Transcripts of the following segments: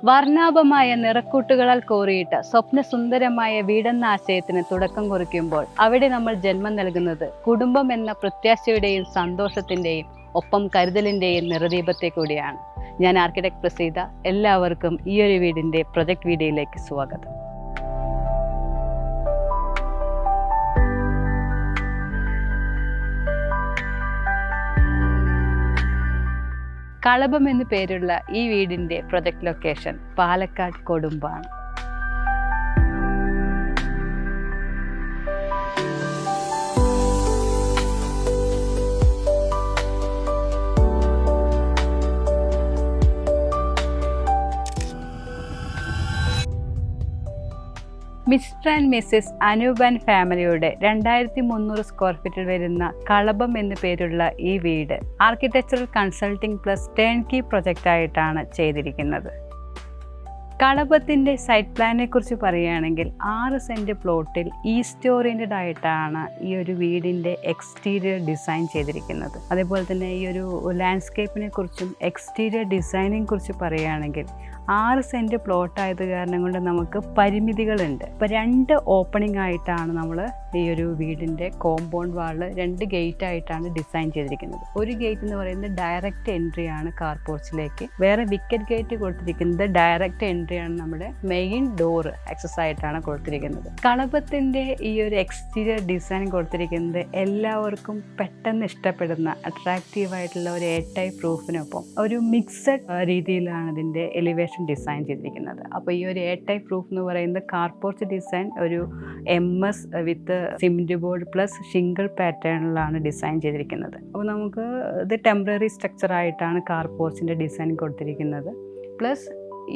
വർണ്ണാഭമായ നിറക്കൂട്ടുകളാൽ കോറിയിട്ട സ്വപ്നസുന്ദരമായ വീടെന്ന ആശയത്തിന് തുടക്കം കുറിക്കുമ്പോൾ അവിടെ നമ്മൾ ജന്മം നൽകുന്നത് കുടുംബം എന്ന പ്രത്യാശയുടെയും സന്തോഷത്തിന്റെയും ഒപ്പം കരുതലിന്റെയും നിറദീപത്തെ കൂടിയാണ്. ഞാൻ ആർക്കിടെക്ട് പ്രസീത. എല്ലാവർക്കും ഈ ഒരു വീടിന്റെ പ്രൊജക്ട് വീഡിയോയിലേക്ക് സ്വാഗതം. കളഭം എന്നു പേരുള്ള ഈ വീടിന്റെ പ്രൊജക്ട് ലൊക്കേഷൻ പാലക്കാട് കൊടുമ്പാണ്. Mister and missus Anoop and ഫാമിലിയുടെ 2300 സ്ക്വയർ ഫീറ്റിൽ വരുന്ന കളഭം എന്നു പേരുള്ള ഈ വീട് architectural consulting plus turn key project ആയിട്ടാണ് ചെയ്തിരിക്കുന്നത്. കളഭത്തിൻ്റെ സൈറ്റ് പ്ലാനിനെ കുറിച്ച് പറയുകയാണെങ്കിൽ 6 സെൻറ്റ് പ്ലോട്ടിൽ ഈസ്റ്റ് ഓറിയൻറ്റഡ് ആയിട്ടാണ് ഈ ഒരു വീടിൻ്റെ എക്സ്റ്റീരിയർ ഡിസൈൻ ചെയ്തിരിക്കുന്നത്. അതേപോലെ തന്നെ ഈ ഒരു ലാൻഡ്സ്കേപ്പിനെ കുറിച്ചും എക്സ്റ്റീരിയർ ഡിസൈനിനെ കുറിച്ച് പറയുകയാണെങ്കിൽ 6 സെൻറ്റ് പ്ലോട്ട് ആയത് കാരണം കൊണ്ട് നമുക്ക് പരിമിതികളുണ്ട്. ഇപ്പോൾ 2 ഓപ്പണിംഗ് ആയിട്ടാണ് നമ്മൾ ഈ ഒരു വീടിൻ്റെ കോമ്പൗണ്ട് വാള് 2 ഗേറ്റ് ആയിട്ടാണ് ഡിസൈൻ ചെയ്തിരിക്കുന്നത്. ഒരു ഗേറ്റ് എന്ന് പറയുന്നത് ഡയറക്റ്റ് എൻട്രി ആണ് കാർ പോർച്ചിലേക്ക്, വേറെ വിക്കറ്റ് ഗേറ്റ് കൊടുത്തിരിക്കുന്നത് ഡയറക്റ്റ് എൻട്രി ആണ് നമ്മുടെ മെയിൻ ഡോർ ആക്സസ് ആയിട്ടാണ് കൊടുത്തിരിക്കുന്നത്. കളഭത്തിൻ്റെ ഈ ഒരു എക്സ്റ്റീരിയർ ഡിസൈൻ കൊടുത്തിരിക്കുന്നത് എല്ലാവർക്കും പെട്ടെന്ന് ഇഷ്ടപ്പെടുന്ന അട്രാക്റ്റീവായിട്ടുള്ള ഒരു എ ടൈപ്പ് റൂഫിനൊപ്പം ഒരു മിക്സഡ് രീതിയിലാണ് ഇതിൻ്റെ എലിവേഷൻ ഡിസൈൻ ചെയ്തിരിക്കുന്നത്. അപ്പോൾ ഈ ഒരു എ ടൈപ്പ് റൂഫ് എന്ന് പറയുന്നത് കാർ പോർച്ച് ഡിസൈൻ ഒരു MS വിത്ത് സിമെന്റ് ബോർഡ് പ്ലസ് ഷിംഗിൾ പാറ്റേണിലാണ് ഡിസൈൻ ചെയ്തിരിക്കുന്നത്. അപ്പോൾ നമുക്ക് ഇത് ടെമ്പററി സ്ട്രക്ചർ ആയിട്ടാണ് കാർ പോർച്ചിൻ്റെ ഡിസൈൻ കൊടുത്തിരിക്കുന്നത്. പ്ലസ്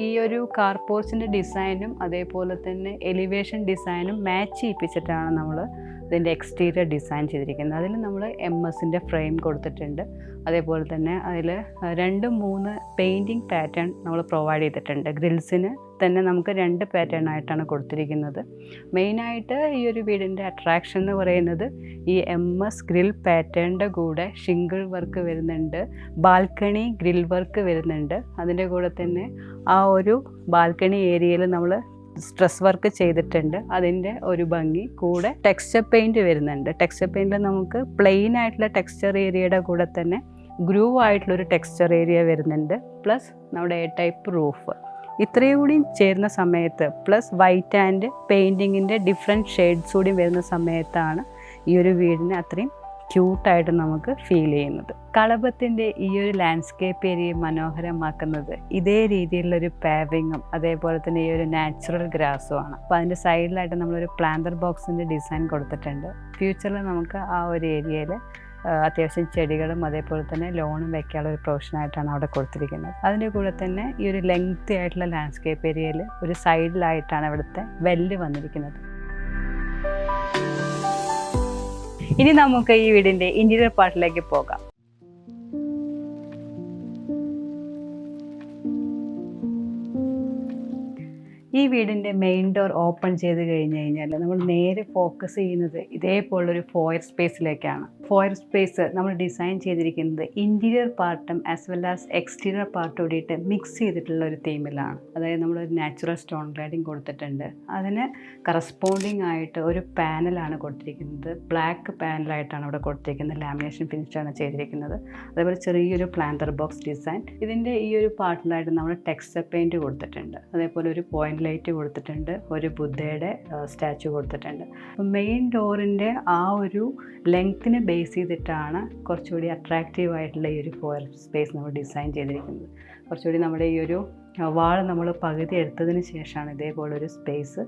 ഈ ഒരു കാർ പോർച്ചിൻ്റെ ഡിസൈനും അതേപോലെ തന്നെ എലിവേഷൻ ഡിസൈനും മാച്ച് ചെയ്യിപ്പിച്ചിട്ടാണ് നമ്മൾ ഇതിൻ്റെ എക്സ്റ്റീരിയർ ഡിസൈൻ ചെയ്തിരിക്കുന്നത്. അതിൽ നമ്മൾ MS-ൻ്റെ ഫ്രെയിം കൊടുത്തിട്ടുണ്ട്. അതേപോലെ തന്നെ അതിൽ 2-3 പെയിൻറ്റിങ് പാറ്റേൺ നമ്മൾ പ്രൊവൈഡ് ചെയ്തിട്ടുണ്ട്. ഗ്രിൽസിന് തന്നെ നമുക്ക് 2 പാറ്റേൺ ആയിട്ടാണ് കൊടുത്തിരിക്കുന്നത്. മെയിനായിട്ട് ഈ ഒരു വീടിൻ്റെ അട്രാക്ഷൻ എന്ന് പറയുന്നത് ഈ MS ഗ്രിൽ പാറ്റേണിൻ്റെ കൂടെ ഷിംഗിൾ വർക്ക് വരുന്നുണ്ട്, ബാൽക്കണി ഗ്രിൽ വർക്ക് വരുന്നുണ്ട്. അതിൻ്റെ കൂടെ തന്നെ ആ ഒരു ബാൽക്കണി ഏരിയയിൽ നമ്മൾ സ്ട്രെസ് വർക്ക് ചെയ്തിട്ടുണ്ട്. അതിൻ്റെ ഒരു ഭംഗി കൂടെ ടെക്സ്ചർ പെയിൻറ്റ് വരുന്നുണ്ട്. ടെക്സ്ചർ പെയിൻറ്റിൽ നമുക്ക് പ്ലെയിൻ ആയിട്ടുള്ള ടെക്സ്ചർ ഏരിയയുടെ കൂടെ തന്നെ ഗ്രൂവ് ആയിട്ടുള്ളൊരു ടെക്സ്ചർ ഏരിയ വരുന്നുണ്ട്. പ്ലസ് നമ്മുടെ എ ടൈപ്പ് റൂഫ് ഇത്രയും കൂടി ചേരുന്ന സമയത്ത് പ്ലസ് വൈറ്റ് ആൻഡ് പെയിൻറ്റിങ്ങിൻ്റെ ഡിഫറെൻറ്റ് ഷെയ്ഡ്സ് കൂടി വരുന്ന സമയത്താണ് ഈ ഒരു വീടിന് അത്രയും ക്യൂട്ടായിട്ട് നമുക്ക് ഫീൽ ചെയ്യുന്നത്. കളഭത്തിൻ്റെ ഈ ഒരു ലാൻഡ്സ്കേപ്പ് ഏരിയ മനോഹരമാക്കുന്നത് ഇതേ രീതിയിലുള്ളൊരു പാവിങ്ങും അതേപോലെ തന്നെ ഈ ഒരു നാച്ചുറൽ ഗ്രാസുമാണ്. അപ്പോൾ അതിൻ്റെ സൈഡിലായിട്ട് നമ്മളൊരു പ്ലാന്റർ ബോക്സിൻ്റെ ഡിസൈൻ കൊടുത്തിട്ടുണ്ട്. ഫ്യൂച്ചറിൽ നമുക്ക് ആ ഒരു ഏരിയയിൽ അത്യാവശ്യം ചെടികളും അതേപോലെ തന്നെ ലോണും വയ്ക്കാനുള്ള ഒരു പ്രൊവിഷനായിട്ടാണ് അവിടെ കൊടുത്തിരിക്കുന്നത്. അതിൻ്റെ കൂടെ തന്നെ ഈ ഒരു ലെങ്തി ആയിട്ടുള്ള ലാൻഡ്സ്കേപ്പ് ഏരിയയിൽ ഒരു സൈഡിലായിട്ടാണ് ഇവിടുത്തെ വെല്ല് വന്നിരിക്കുന്നത്. ഇനി നമുക്ക് ഈ വീടിൻ്റെ ഇൻറ്റീരിയർ പാർട്ടിലേക്ക് പോകാം. ഈ വീടിൻ്റെ മെയിൻ ഡോർ ഓപ്പൺ ചെയ്ത് കഴിഞ്ഞ് കഴിഞ്ഞാൽ നമ്മൾ നേരെ ഫോക്കസ് ചെയ്യുന്നത് ഇതേപോലൊരു ഫോയർ സ്പേസിലേക്കാണ്. ഫോയർ സ്പേസ് നമ്മൾ ഡിസൈൻ ചെയ്തിരിക്കുന്നത് ഇൻറ്റീരിയർ പാർട്ടും as well as exterior part കൂടിയിട്ട് മിക്സ് ചെയ്തിട്ടുള്ള ഒരു തീമിലാണ്. അതായത് നമ്മളൊരു നാച്ചുറൽ സ്റ്റോൺ ക്ലാഡിങ് കൊടുത്തിട്ടുണ്ട്. അതിന് കറസ്പോണ്ടിങ് ആയിട്ട് ഒരു പാനലാണ് കൊടുത്തിരിക്കുന്നത്. ബ്ലാക്ക് പാനലായിട്ടാണ് അവിടെ കൊടുത്തിരിക്കുന്നത്. ലാമിനേഷൻ ഫിനിഷാണ് ചെയ്തിരിക്കുന്നത്. അതേപോലെ ചെറിയൊരു പ്ലാന്റർ ബോക്സ് ഡിസൈൻ. ഇതിൻ്റെ ഈ ഒരു പാർട്ടിലായിട്ട് നമ്മൾ ടെക്സ്ചർ പെയിൻറ്റ് കൊടുത്തിട്ടുണ്ട്. അതേപോലെ ഒരു പോയിന്റ് ലൈറ്റ് കൊടുത്തിട്ടുണ്ട്. ഒരു ബുദ്ധയുടെ സ്റ്റാച്ചു കൊടുത്തിട്ടുണ്ട്. അപ്പം മെയിൻ ഡോറിൻ്റെ ആ ഒരു ലെങ്ത്തിന് ബേസ് ചെയ്തിട്ടാണ് കുറച്ചുകൂടി അട്രാക്റ്റീവ് ആയിട്ടുള്ള ഈ ഒരു ഫോയർ സ്പേസ് നമ്മൾ ഡിസൈൻ ചെയ്തിരിക്കുന്നത്. കുറച്ചുകൂടി നമ്മുടെ ഈ ഒരു വാൾ നമ്മൾ പകുതി എടുത്തതിന് ശേഷമാണ് ഇതേപോലൊരു സ്പേസ്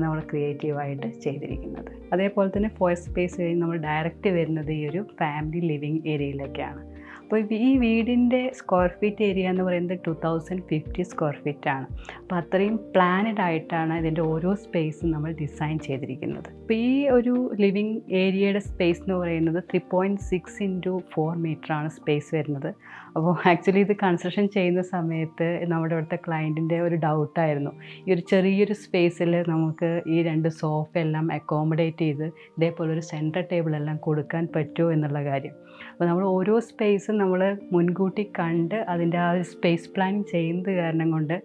നമ്മൾ ക്രിയേറ്റീവായിട്ട് ചെയ്തിരിക്കുന്നത്. അതേപോലെ തന്നെ ഫോയർ സ്പേസ് കഴിഞ്ഞ് നമ്മൾ ഡയറക്റ്റ് വരുന്നത് ഈ ഒരു ഫാമിലി ലിവിങ് ഏരിയയിലേക്കാണ്. അപ്പോൾ ഈ വീടിൻ്റെ സ്ക്വയർ ഫീറ്റ് ഏരിയ എന്ന് പറയുന്നത് 2050 സ്ക്വയർ ഫീറ്റാണ്. അപ്പോൾ അത്രയും പ്ലാനഡ് ആയിട്ടാണ് ഇതിൻ്റെ ഓരോ സ്പേസും നമ്മൾ ഡിസൈൻ ചെയ്തിരിക്കുന്നത്. അപ്പോൾ ഈ ഒരു ലിവിങ് ഏരിയയുടെ സ്പേസ് എന്ന് പറയുന്നത് 3.6 × 4 മീറ്ററാണ് സ്പേസ് വരുന്നത്. അപ്പോൾ ആക്ച്വലി ഇത് കൺസ്ട്രക്ഷൻ ചെയ്യുന്ന സമയത്ത് നമ്മുടെ ഇവിടുത്തെ ക്ലയൻറ്റിൻ്റെ ഒരു ഡൗട്ടായിരുന്നു, ഈ ഒരു ചെറിയൊരു സ്പേസിൽ നമുക്ക് ഈ 2 സോഫ എല്ലാം അക്കോമഡേറ്റ് ചെയ്ത് ഇതേപോലെ ഒരു സെൻറ്റർ ടേബിളെല്ലാം കൊടുക്കാൻ പറ്റുമോ എന്നുള്ള കാര്യം. അപ്പോൾ നമ്മൾ ഓരോ സ്പേസും നമ്മൾ മുൻകൂട്ടി കണ്ട് അതിൻ്റെ ആ ഒരു സ്പേസ് പ്ലാനിങ് ചെയ്യുന്നത് കാരണം കൊണ്ട്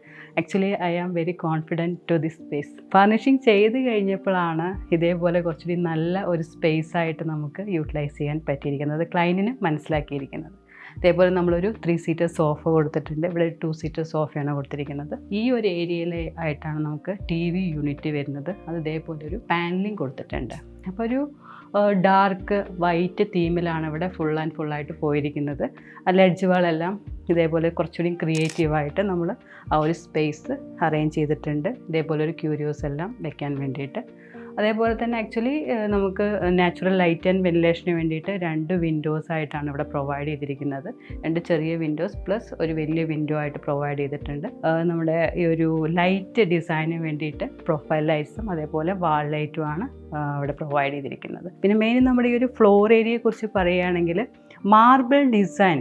actually I am very confident to this space. Furnishing ചെയ്ത് കഴിഞ്ഞപ്പോഴാണ് ഇതേപോലെ കുറച്ചുകൂടി നല്ല ഒരു സ്പേസ് ആയിട്ട് നമുക്ക് യൂട്ടിലൈസ് ചെയ്യാൻ പറ്റിയിരിക്കുന്നത്, ക്ലയൻറ്റിന് മനസ്സിലാക്കിയിരിക്കുന്നത്. അതേപോലെ നമ്മളൊരു 3 സീറ്റർ സോഫ കൊടുത്തിട്ടുണ്ട്. ഇവിടെ 2 സീറ്റർ സോഫയാണ് കൊടുത്തിരിക്കുന്നത്. ഈ ഒരു ഏരിയയിൽ ആയിട്ടാണ് നമുക്ക് TV യൂണിറ്റ് വരുന്നത്. അത് ഇതേപോലെ ഒരു പാനലിങ് കൊടുത്തിട്ടുണ്ട്. അപ്പോൾ ഒരു ഡാർക്ക് വൈറ്റ് തീമിലാണ് ഇവിടെ ഫുൾ ആൻഡ് ഫുള്ളായിട്ട് പോയിരിക്കുന്നത്. ലെഡ്ജ് വാളെല്ലാം ഇതേപോലെ കുറച്ചുകൂടി ക്രിയേറ്റീവായിട്ട് നമ്മൾ ആ ഒരു സ്പേസ് അറേഞ്ച് ചെയ്തിട്ടുണ്ട്. ഇതേപോലെ ഒരു ക്യൂരിയോസ് എല്ലാം വെക്കാൻ വേണ്ടിയിട്ട്. അതേപോലെ തന്നെ ആക്ച്വലി നമുക്ക് നാച്ചുറൽ ലൈറ്റ് ആൻഡ് വെന്റിലേഷന് വേണ്ടിയിട്ട് 2 വിൻഡോസ് ആയിട്ടാണ് ഇവിടെ പ്രൊവൈഡ് ചെയ്തിരിക്കുന്നത്. 2 ചെറിയ വിൻഡോസ് പ്ലസ് ഒരു വലിയ വിൻഡോ ആയിട്ട് പ്രൊവൈഡ് ചെയ്തിട്ടുണ്ട്. നമ്മുടെ ഈ ഒരു ലൈറ്റ് ഡിസൈനിന് വേണ്ടിയിട്ട് പ്രൊഫൈൽ ലൈറ്റ്സും അതേപോലെ വാൾ ലൈറ്റുമാണ് ഇവിടെ പ്രൊവൈഡ് ചെയ്തിരിക്കുന്നത്. പിന്നെ മെയിൻ നമ്മുടെ ഈ ഒരു ഫ്ലോർ ഏരിയയെക്കുറിച്ച് പറയുകയാണെങ്കിൽ മാർബിൾ ഡിസൈൻ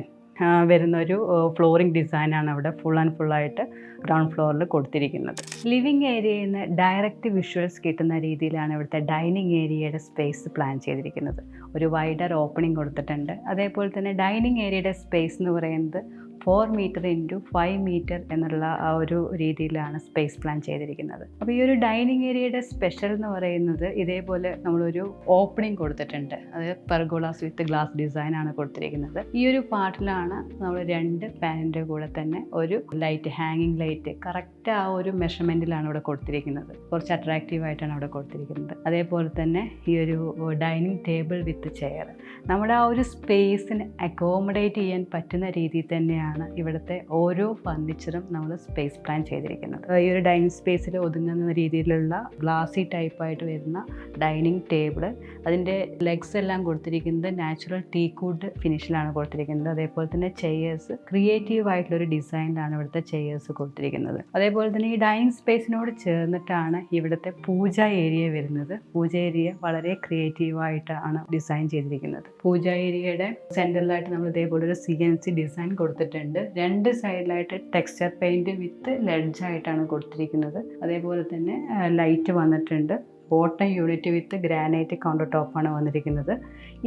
വരുന്നൊരു ഫ്ലോറിംഗ് ഡിസൈനാണ് അവിടെ ഫുൾ ആൻഡ് ഫുള്ളായിട്ട് ഗ്രൗണ്ട് ഫ്ലോറിൽ കൊടുത്തിരിക്കുന്നത്. ലിവിങ് ഏരിയയിൽ നിന്ന് ഡയറക്റ്റ് വിഷ്വൽസ് കിട്ടുന്ന രീതിയിലാണ് ഇവിടുത്തെ ഡൈനിങ് ഏരിയയുടെ സ്പേസ് പ്ലാൻ ചെയ്തിരിക്കുന്നത്. ഒരു വൈഡർ ഓപ്പണിംഗ് കൊടുത്തിട്ടുണ്ട്. അതേപോലെ തന്നെ ഡൈനിങ് ഏരിയയുടെ സ്പേസ് എന്ന് പറയുന്നത് 4 മീറ്റർ ഇൻറ്റു 5 മീറ്റർ എന്നുള്ള ആ ഒരു രീതിയിലാണ് സ്പേസ് പ്ലാൻ ചെയ്തിരിക്കുന്നത്. അപ്പോൾ ഈ ഒരു ഡൈനിങ് ഏരിയയുടെ സ്പെഷ്യൽ എന്ന് പറയുന്നത് ഇതേപോലെ നമ്മളൊരു ഓപ്പണിംഗ് കൊടുത്തിട്ടുണ്ട്. അത് പെർഗോളാസ് വിത്ത് ഗ്ലാസ് ഡിസൈനാണ് കൊടുത്തിരിക്കുന്നത്. ഈ ഒരു പാർട്ടിലാണ് നമ്മൾ 2 ഫാനിൻ്റെ കൂടെ തന്നെ ഒരു ലൈറ്റ്, ഹാങ്ങിങ് ലൈറ്റ് കറക്റ്റ് ആ ഒരു മെഷർമെൻറ്റിലാണ് ഇവിടെ കൊടുത്തിരിക്കുന്നത്. കുറച്ച് അട്രാക്റ്റീവായിട്ടാണ് അവിടെ കൊടുത്തിരിക്കുന്നത്. അതേപോലെ തന്നെ ഈ ഒരു ഡൈനിങ് ടേബിൾ വിത്ത് ചെയർ നമ്മുടെ ആ ഒരു സ്പേസിന് അക്കോമഡേറ്റ് ചെയ്യാൻ പറ്റുന്ന രീതിയിൽ തന്നെയാണ് ഇവിടുത്തെ ഓരോ ഫർണിച്ചറും നമ്മൾ സ്പേസ് പ്ലാൻ ചെയ്തിരിക്കുന്നത്. ഈ ഒരു ഡൈനിങ് സ്പേസിൽ ഒതുങ്ങുന്ന രീതിയിലുള്ള ഗ്ലാസി ടൈപ്പായിട്ട് വരുന്ന ഡൈനിങ് ടേബിൾ, അതിൻ്റെ ലെഗ്സ് എല്ലാം കൊടുത്തിരിക്കുന്നത് നാച്ചുറൽ ടീക്വുഡ് ഫിനിഷിലാണ് കൊടുത്തിരിക്കുന്നത്. അതേപോലെ തന്നെ ചെയേഴ്സ് ക്രിയേറ്റീവ് ആയിട്ടുള്ളൊരു ഡിസൈനിലാണ് ഇവിടുത്തെ ചെയേഴ്സ് കൊടുത്തിരിക്കുന്നത്. അതേപോലെ തന്നെ ഈ ഡൈനിങ് സ്പേസിനോട് ചേർന്നിട്ടാണ് ഇവിടുത്തെ പൂജ ഏരിയ വരുന്നത്. പൂജ ഏരിയ വളരെ ക്രിയേറ്റീവായിട്ടാണ് ഡിസൈൻ ചെയ്തിരിക്കുന്നത്. പൂജ ഏരിയയുടെ സെൻറ്ററിലായിട്ട് നമ്മൾ ഇതേപോലെ ഒരു CNC ഡിസൈൻ കൊടുത്തിട്ടുണ്ട്. 2 സൈഡിലായിട്ട് ടെക്സ്ചർ പെയിൻറ് വിത്ത് ലെഡ്ജ് ആയിട്ടാണ് കൊടുത്തിരിക്കുന്നത്. അതേപോലെ തന്നെ ലൈറ്റ് വന്നിട്ടുണ്ട്. Bottom unit with granite counter ടോപ്പാണ് വന്നിരിക്കുന്നത്.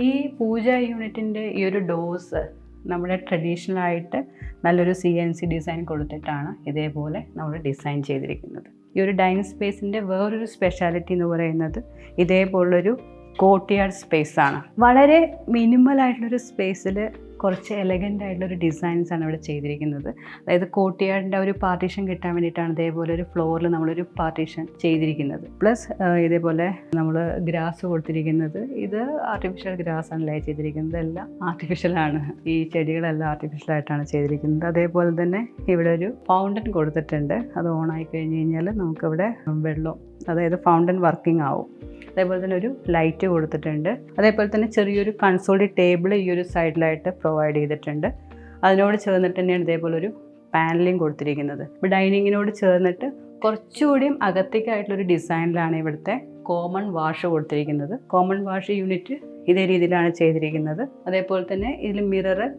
ഈ പൂജ യൂണിറ്റിൻ്റെ ഈ ഒരു ഡോസ് നമ്മുടെ ട്രഡീഷണലായിട്ട് നല്ലൊരു CNC ഡിസൈൻ കൊടുത്തിട്ടാണ് ഇതേപോലെ നമ്മൾ ഡിസൈൻ ചെയ്തിരിക്കുന്നത്. ഈ ഒരു ഡൈനിങ് സ്പേസിൻ്റെ വേറൊരു സ്പെഷ്യാലിറ്റി എന്ന് പറയുന്നത് ഇതേപോലൊരു കോർട്ട്യാർഡ് സ്പേസാണ്. വളരെ മിനിമലായിട്ടുള്ളൊരു സ്പേസിൽ കുറച്ച് എലഗൻ്റ് ആയിട്ടുള്ളൊരു ഡിസൈൻസാണ് ഇവിടെ ചെയ്തിരിക്കുന്നത്. അതായത് കോർട്ട്യാർഡിൻ്റെ ഒരു പാർട്ടീഷൻ കിട്ടാൻ വേണ്ടിയിട്ടാണ് ഇതേപോലെ ഒരു ഫ്ലോറിൽ നമ്മളൊരു പാർട്ടീഷൻ ചെയ്തിരിക്കുന്നത്. പ്ലസ് ഇതേപോലെ നമ്മൾ ഗ്രാസ് കൊടുത്തിരിക്കുന്നത് ഇത് ആർട്ടിഫിഷ്യൽ ഗ്രാസാണ് ലൈ ചെയ്തിരിക്കുന്നത്. എല്ലാം ആർട്ടിഫിഷ്യലാണ്. ഈ ചെടികളെല്ലാം ആർട്ടിഫിഷ്യലായിട്ടാണ് ചെയ്തിരിക്കുന്നത്. അതേപോലെ തന്നെ ഇവിടെ ഒരു ഫൗണ്ടൻ കൊടുത്തിട്ടുണ്ട്. അത് ഓണായി കഴിഞ്ഞ് കഴിഞ്ഞാൽ നമുക്കിവിടെ വെള്ളം, അതായത് ഫൗണ്ടൻ വർക്കിംഗ് ആവും. അതേപോലെ തന്നെ ഒരു ലൈറ്റ് കൊടുത്തിട്ടുണ്ട്. അതേപോലെ തന്നെ ചെറിയൊരു കൺസോളി ടേബിൾ ഈ ഒരു സൈഡിലായിട്ട് പ്രൊവൈഡ് ചെയ്തിട്ടുണ്ട്. അതിനോട് ചേർന്നിട്ട് തന്നെയാണ് ഇതേപോലെ ഒരു പാനലിങ് കൊടുത്തിരിക്കുന്നത്. ഇപ്പോൾ ഡൈനിങ്ങിനോട് ചേർന്നിട്ട് കുറച്ചുകൂടിയും അകത്തേക്കായിട്ടുള്ളൊരു ഡിസൈനിലാണ് ഇവിടുത്തെ കോമൺ വാഷ് കൊടുത്തിരിക്കുന്നത്. കോമൺ വാഷ് യൂണിറ്റ് ഇതേ രീതിയിലാണ് ചെയ്തിരിക്കുന്നത്. അതേപോലെ തന്നെ ഇതിൽ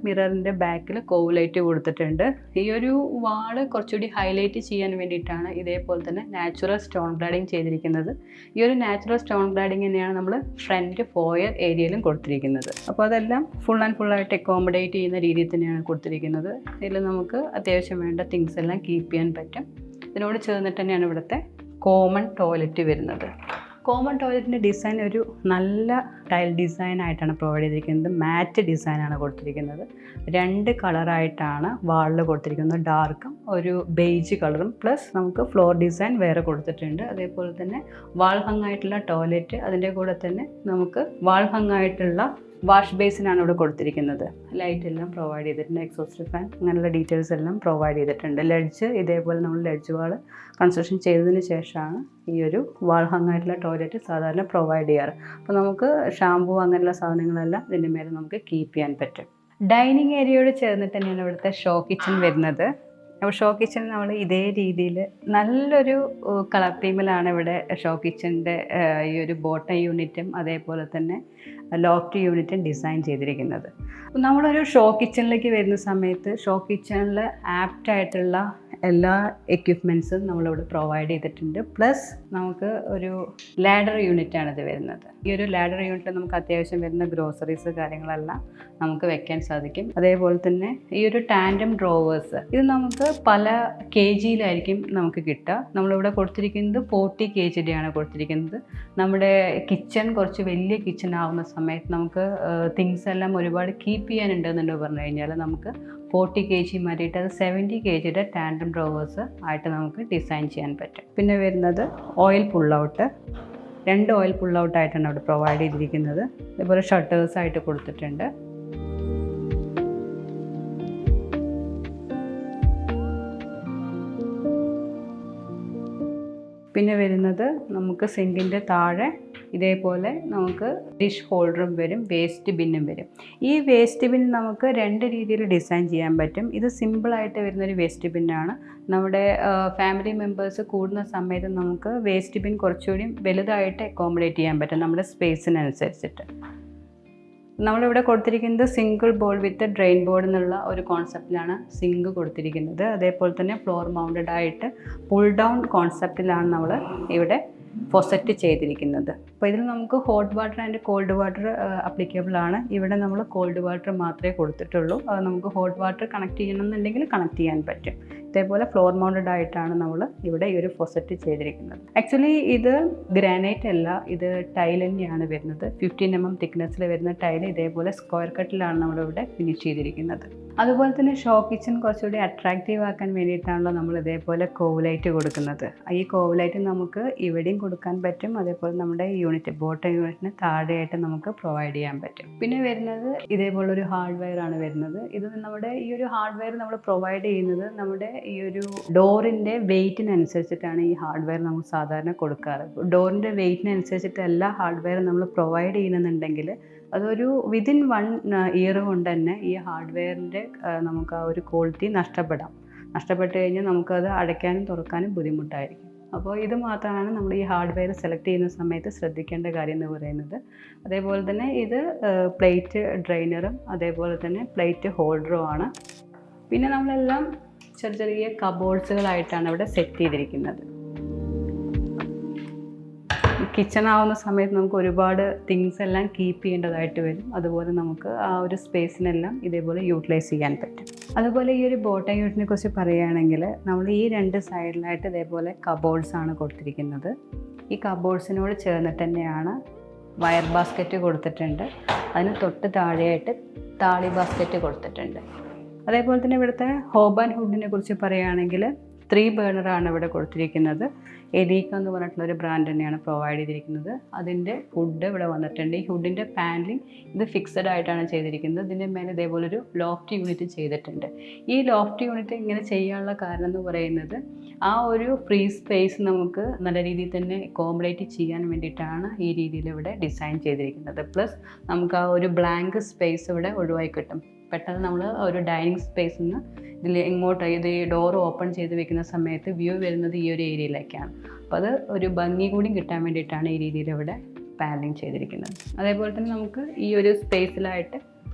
മിററിൻ്റെ ബാക്കിൽ കോവ് ലൈറ്റ് കൊടുത്തിട്ടുണ്ട്. ഈ ഒരു വാള് കുറച്ചുകൂടി ഹൈലൈറ്റ് ചെയ്യാൻ വേണ്ടിയിട്ടാണ് ഇതേപോലെ തന്നെ നാച്ചുറൽ സ്റ്റോൺ ക്ലാഡിങ് ചെയ്തിരിക്കുന്നത്. ഈ ഒരു നാച്ചുറൽ സ്റ്റോൺ ക്ലാഡിങ് തന്നെയാണ് നമ്മൾ ഫ്രണ്ട് ഫോയർ ഏരിയയിലും കൊടുത്തിരിക്കുന്നത്. അപ്പോൾ അതെല്ലാം ഫുൾ ആൻഡ് ഫുള്ളായിട്ട് അക്കോമഡേറ്റ് ചെയ്യുന്ന രീതിയിൽ തന്നെയാണ് കൊടുത്തിരിക്കുന്നത്. ഇതിൽ നമുക്ക് അത്യാവശ്യം വേണ്ട തിങ്സ് എല്ലാം കീപ്പ് ചെയ്യാൻ പറ്റും. ഇതിനോട് ചേർന്നിട്ട് തന്നെയാണ് ഇവിടുത്തെ കോമൺ ടോയ്ലറ്റ് വരുന്നത്. കോമൺ ടോയ്ലറ്റിൻ്റെ ഡിസൈൻ ഒരു നല്ല ടൈൽ ഡിസൈൻ ആയിട്ടാണ് പ്രൊവൈഡ് ചെയ്തിരിക്കുന്നത്. മാറ്റ് ഡിസൈനാണ് കൊടുത്തിരിക്കുന്നത്. 2 കളറായിട്ടാണ് വാളിൽ കൊടുത്തിരിക്കുന്നത്. ഡാർക്കും ഒരു ബേജ് കളറും പ്ലസ് നമുക്ക് ഫ്ലോർ ഡിസൈൻ വേറെ കൊടുത്തിട്ടുണ്ട്. അതേപോലെ തന്നെ വാൾ ഹങ് ആയിട്ടുള്ള ടോയ്ലറ്റ്, അതിൻ്റെ കൂടെ തന്നെ നമുക്ക് വാൾ ഹങ് ആയിട്ടുള്ള വാഷ് ബേസിനാണ് ഇവിടെ കൊടുത്തിരിക്കുന്നത്. ലൈറ്റ് എല്ലാം പ്രൊവൈഡ് ചെയ്തിട്ടുണ്ട്. എക്സോസ്റ്റ് ഫാൻ അങ്ങനെയുള്ള ഡീറ്റെയിൽസ് എല്ലാം പ്രൊവൈഡ് ചെയ്തിട്ടുണ്ട്. ലെഡ്ജ് ഇതേപോലെ നമ്മൾ ലെഡ്ജ് വാൾ കൺസ്ട്രക്ഷൻ ചെയ്തതിന് ശേഷമാണ് ഈ ഒരു വാൾ ഹങ് ആയിട്ടുള്ള ടോയ്ലറ്റ് സാധാരണ പ്രൊവൈഡ് ചെയ്യാറ്. അപ്പോൾ നമുക്ക് ഷാമ്പൂ അങ്ങനെയുള്ള സാധനങ്ങളെല്ലാം ഇതിൻ്റെ മേലെ നമുക്ക് കീപ്പ് ചെയ്യാൻ പറ്റും. ഡൈനിങ് ഏരിയയോട് ചേർന്നിട്ട് തന്നെയാണ് ഇവിടുത്തെ ഷോ കിച്ചൺ വരുന്നത്. അപ്പോൾ ഷോ കിച്ചൺ നമ്മൾ ഇതേ രീതിയിൽ നല്ലൊരു കളർ തീമിലാണ് ഇവിടെ ഷോ കിച്ചണിൻ്റെ ഈ ഒരു ബോട്ടം യൂണിറ്റും അതേപോലെ തന്നെ ലോഫ്റ്റ് യൂണിറ്റും ഡിസൈൻ ചെയ്തിരിക്കുന്നത്. നമ്മളൊരു ഷോ കിച്ചണിലേക്ക് വരുന്ന സമയത്ത് ഷോ കിച്ചണിൽ ആപ്റ്റായിട്ടുള്ള എല്ലാ എക്യുപ്മെൻറ്റ്സും നമ്മളിവിടെ പ്രൊവൈഡ് ചെയ്തിട്ടുണ്ട്. പ്ലസ് നമുക്ക് ഒരു ലാഡർ യൂണിറ്റാണ് ഇത് വരുന്നത്. ഈ ഒരു ലാഡർ യൂണിറ്റിൽ നമുക്ക് അത്യാവശ്യം വരുന്ന ഗ്രോസറീസ് കാര്യങ്ങളെല്ലാം നമുക്ക് വെക്കാൻ സാധിക്കും. അതേപോലെ തന്നെ ഈ ഒരു ടാൻഡം ഡ്രോവേഴ്സ്, ഇത് നമുക്ക് പല kgയിലായിരിക്കും നമുക്ക് കിട്ടുക. നമ്മളിവിടെ കൊടുത്തിരിക്കുന്നത് 40 kgയുടെയാണ് കൊടുത്തിരിക്കുന്നത്. നമ്മുടെ കിച്ചൺ കുറച്ച് വലിയ കിച്ചൺ ആവുന്ന സമയത്ത് നമുക്ക് തിങ്സ് എല്ലാം ഒരുപാട് കീപ്പ് ചെയ്യാനുണ്ടെന്നുണ്ടോ പറഞ്ഞു കഴിഞ്ഞാൽ നമുക്ക് 40 kg മാറ്റിയിട്ട് അത് 70 kgയുടെ ടാൻഡം ഡ്രോവേഴ്സ് ആയിട്ട് നമുക്ക് ഡിസൈൻ ചെയ്യാൻ പറ്റും. പിന്നെ വരുന്നത് oil pull out, 2 oil pull ഔട്ടായിട്ടാണ് അവിടെ പ്രൊവൈഡ് ചെയ്തിരിക്കുന്നത്. ഇതുപോലെ ഷട്ടേഴ്സ് ആയിട്ട് കൊടുത്തിട്ടുണ്ട്. പിന്നെ വരുന്നത് നമുക്ക് സിങ്കിൻ്റെ താഴെ ഇതേപോലെ നമുക്ക് ഡിഷ് ഹോൾഡറും വരും, വേസ്റ്റ് ബിന്നും വരും. ഈ വേസ്റ്റ് ബിൻ നമുക്ക് 2 രീതിയിൽ ഡിസൈൻ ചെയ്യാൻ പറ്റും. ഇത് സിമ്പിളായിട്ട് വരുന്നൊരു വേസ്റ്റ് ബിന്നാണ്. നമ്മുടെ ഫാമിലി മെമ്പേഴ്സ് കൂടുന്ന സമയത്ത് നമുക്ക് വേസ്റ്റ് ബിൻ കുറച്ചുകൂടി വലുതായിട്ട് അക്കോമഡേറ്റ് ചെയ്യാൻ പറ്റും നമ്മുടെ സ്പേസിനനുസരിച്ചിട്ട്. നമ്മളിവിടെ കൊടുത്തിരിക്കുന്നത് സിംഗിൾ ബോൾ വിത്ത് ഡ്രെയിൻ ബോർഡ് എന്നുള്ള ഒരു കോൺസെപ്റ്റിലാണ് സിങ്ക് കൊടുത്തിരിക്കുന്നത്. അതേപോലെ തന്നെ ഫ്ലോർ മൗണ്ടഡ് ആയിട്ട് പുൾ ഡൗൺ കോൺസെപ്റ്റിലാണ് നമ്മൾ ഇവിടെ ഫൊസറ്റ് ചെയ്തിരിക്കുന്നത്. അപ്പോൾ ഇതിൽ നമുക്ക് hot water and called water applicable ആണ്. ഇവിടെ നമ്മൾ കോൾഡ് വാട്ടർ മാത്രമേ കൊടുത്തിട്ടുള്ളൂ. അത് നമുക്ക് ഹോട്ട് വാട്ടർ കണക്ട് ചെയ്യണമെന്നുണ്ടെങ്കിൽ കണക്ട് ചെയ്യാൻ പറ്റും. ഇതേപോലെ ഫ്ലോർ മൗണ്ടഡ് ആയിട്ടാണ് നമ്മൾ ഇവിടെ ഈ ഒരു ഫൊസറ്റ് ചെയ്തിരിക്കുന്നത്. ആക്ച്വലി ഇത് ഗ്രാനൈറ്റ് അല്ല, ഇത് ടൈൽ തന്നെയാണ് വരുന്നത്. 15 mm തിക്നെസ്സിൽ വരുന്ന ടൈൽ ഇതേപോലെ സ്ക്വയർ കട്ടിലാണ് നമ്മളിവിടെ ഫിനിഷ് ചെയ്തിരിക്കുന്നത്. അതുപോലെ തന്നെ ഷോ കിച്ചൺ കുറച്ചുകൂടി അട്രാക്റ്റീവ് ആക്കാൻ വേണ്ടിയിട്ടാണല്ലോ നമ്മൾ ഇതേപോലെ കോവ് കൊടുക്കുന്നത്. ഈ കോവ് നമുക്ക് ഇവിടെയും കൊടുക്കാൻ പറ്റും. അതേപോലെ നമ്മുടെ യൂണിറ്റ് ബോട്ടം യൂണിറ്റിന് താഴെയായിട്ട് നമുക്ക് പ്രൊവൈഡ് ചെയ്യാൻ പറ്റും. പിന്നെ വരുന്നത് ഇതേപോലൊരു ഹാർഡ്വെയർ ആണ് വരുന്നത്. ഇത് നമ്മുടെ ഈ ഒരു ഹാർഡ്വെയർ നമ്മൾ പ്രൊവൈഡ് ചെയ്യുന്നത് നമ്മുടെ ഈ ഒരു ഡോറിൻ്റെ വെയ്റ്റിനനുസരിച്ചിട്ടാണ് ഈ ഹാർഡ്വെയർ നമ്മൾ സാധാരണ കൊടുക്കാറ്. ഡോറിൻ്റെ വെയ്റ്റിനനുസരിച്ചിട്ട് എല്ലാ ഹാർഡ്വെയറും നമ്മൾ പ്രൊവൈഡ് ചെയ്യുന്നുണ്ടെങ്കിൽ അതൊരു വിതിൻ 1 ഇയർ കൊണ്ട് തന്നെ ഈ ഹാർഡ്വെയറിൻ്റെ നമുക്ക് ആ ഒരു ക്വാളിറ്റി നഷ്ടപ്പെട്ട് കഴിഞ്ഞാൽ നമുക്കത് അടയ്ക്കാനും തുറക്കാനും ബുദ്ധിമുട്ടായിരിക്കും. അപ്പോൾ ഇത് മാത്രമാണ് നമ്മൾ ഈ ഹാർഡ്വെയർ സെലക്ട് ചെയ്യുന്ന സമയത്ത് ശ്രദ്ധിക്കേണ്ട കാര്യം എന്ന് പറയുന്നത്. അതേപോലെ തന്നെ ഇത് പ്ലേറ്റ് ഡ്രെയിനറും അതേപോലെ തന്നെ പ്ലേറ്റ് ഹോൾഡറും ആണ്. പിന്നെ നമ്മളെല്ലാം ചെറിയ കബോർഡ്സുകളായിട്ടാണ് ഇവിടെ സെറ്റ് ചെയ്തിരിക്കുന്നത്. കിച്ചൺ ആവുന്ന സമയത്ത് നമുക്ക് ഒരുപാട് തിങ്സ് എല്ലാം കീപ്പ് ചെയ്യേണ്ടതായിട്ട് വരും. അതുപോലെ നമുക്ക് ആ ഒരു സ്പേസിനെല്ലാം ഇതേപോലെ യൂട്ടിലൈസ് ചെയ്യാൻ പറ്റും. അതുപോലെ ഈ ഒരു ബോട്ടം യൂണിറ്റിനെ കുറിച്ച് പറയുകയാണെങ്കിൽ നമ്മൾ ഈ 2 സൈഡിലായിട്ട് ഇതേപോലെ കബോർഡ്സ് ആണ് കൊടുത്തിരിക്കുന്നത്. ഈ കബോർഡ്സിനോട് ചേർന്നിട്ട് തന്നെയാണ് വയർ ബാസ്ക്കറ്റ് കൊടുത്തിട്ടുണ്ട്. അതിന് തൊട്ട് താഴെയായിട്ട് താളി ബാസ്ക്കറ്റ് കൊടുത്തിട്ടുണ്ട്. അതേപോലെ തന്നെ ഇവിടുത്തെ ഹോബ് ആൻഡ് ഹുഡിനെ കുറിച്ച് പറയുകയാണെങ്കിൽ 3 ബേണറാണ് ഇവിടെ കൊടുത്തിരിക്കുന്നത്. എലീക്ക എന്ന് പറഞ്ഞിട്ടുള്ളൊരു ബ്രാൻഡ് തന്നെയാണ് പ്രൊവൈഡ് ചെയ്തിരിക്കുന്നത്. അതിൻ്റെ ഹുഡ് ഇവിടെ വന്നിട്ടുണ്ട്. ഈ ഹുഡിൻ്റെ പാനലിംഗ് ഇത് ഫിക്സഡ് ആയിട്ടാണ് ചെയ്തിരിക്കുന്നത്. ഇതിൻ്റെ മേലെ ഇതേപോലൊരു ലോഫ്റ്റ് യൂണിറ്റ് ചെയ്തിട്ടുണ്ട്. ഈ ലോഫ്റ്റ് യൂണിറ്റ് ഇങ്ങനെ ചെയ്യാനുള്ള കാരണം എന്ന് പറയുന്നത് ആ ഒരു ഫ്രീ സ്പേസ് നമുക്ക് നല്ല രീതിയിൽ തന്നെ അക്കോമഡേറ്റ് ചെയ്യാൻ വേണ്ടിയിട്ടാണ് ഈ രീതിയിൽ ഇവിടെ ഡിസൈൻ ചെയ്തിരിക്കുന്നത്. പ്ലസ് നമുക്ക് ആ ഒരു ബ്ലാങ്ക് സ്പേസ് ഇവിടെ ഒഴിവായി കിട്ടും. പെട്ടെന്ന് നമ്മൾ ഒരു ഡൈനിങ് സ്പേസിൽ നിന്ന് ഇതിൽ ഇങ്ങോട്ട് ഇത് ഈ ഡോർ ഓപ്പൺ ചെയ്ത് വെക്കുന്ന സമയത്ത് വ്യൂ വരുന്നത് ഈ ഒരു ഏരിയയിലേക്കാണ്. അപ്പോൾ അത് ഒരു ഭംഗി കൂടി കിട്ടാൻ വേണ്ടിയിട്ടാണ് ഈ രീതിയിൽ ഇവിടെ പാനലിംഗ് ചെയ്തിരിക്കുന്നത്. അതേപോലെ തന്നെ നമുക്ക് ഈ ഒരു സ്പേസിലായിട്ട്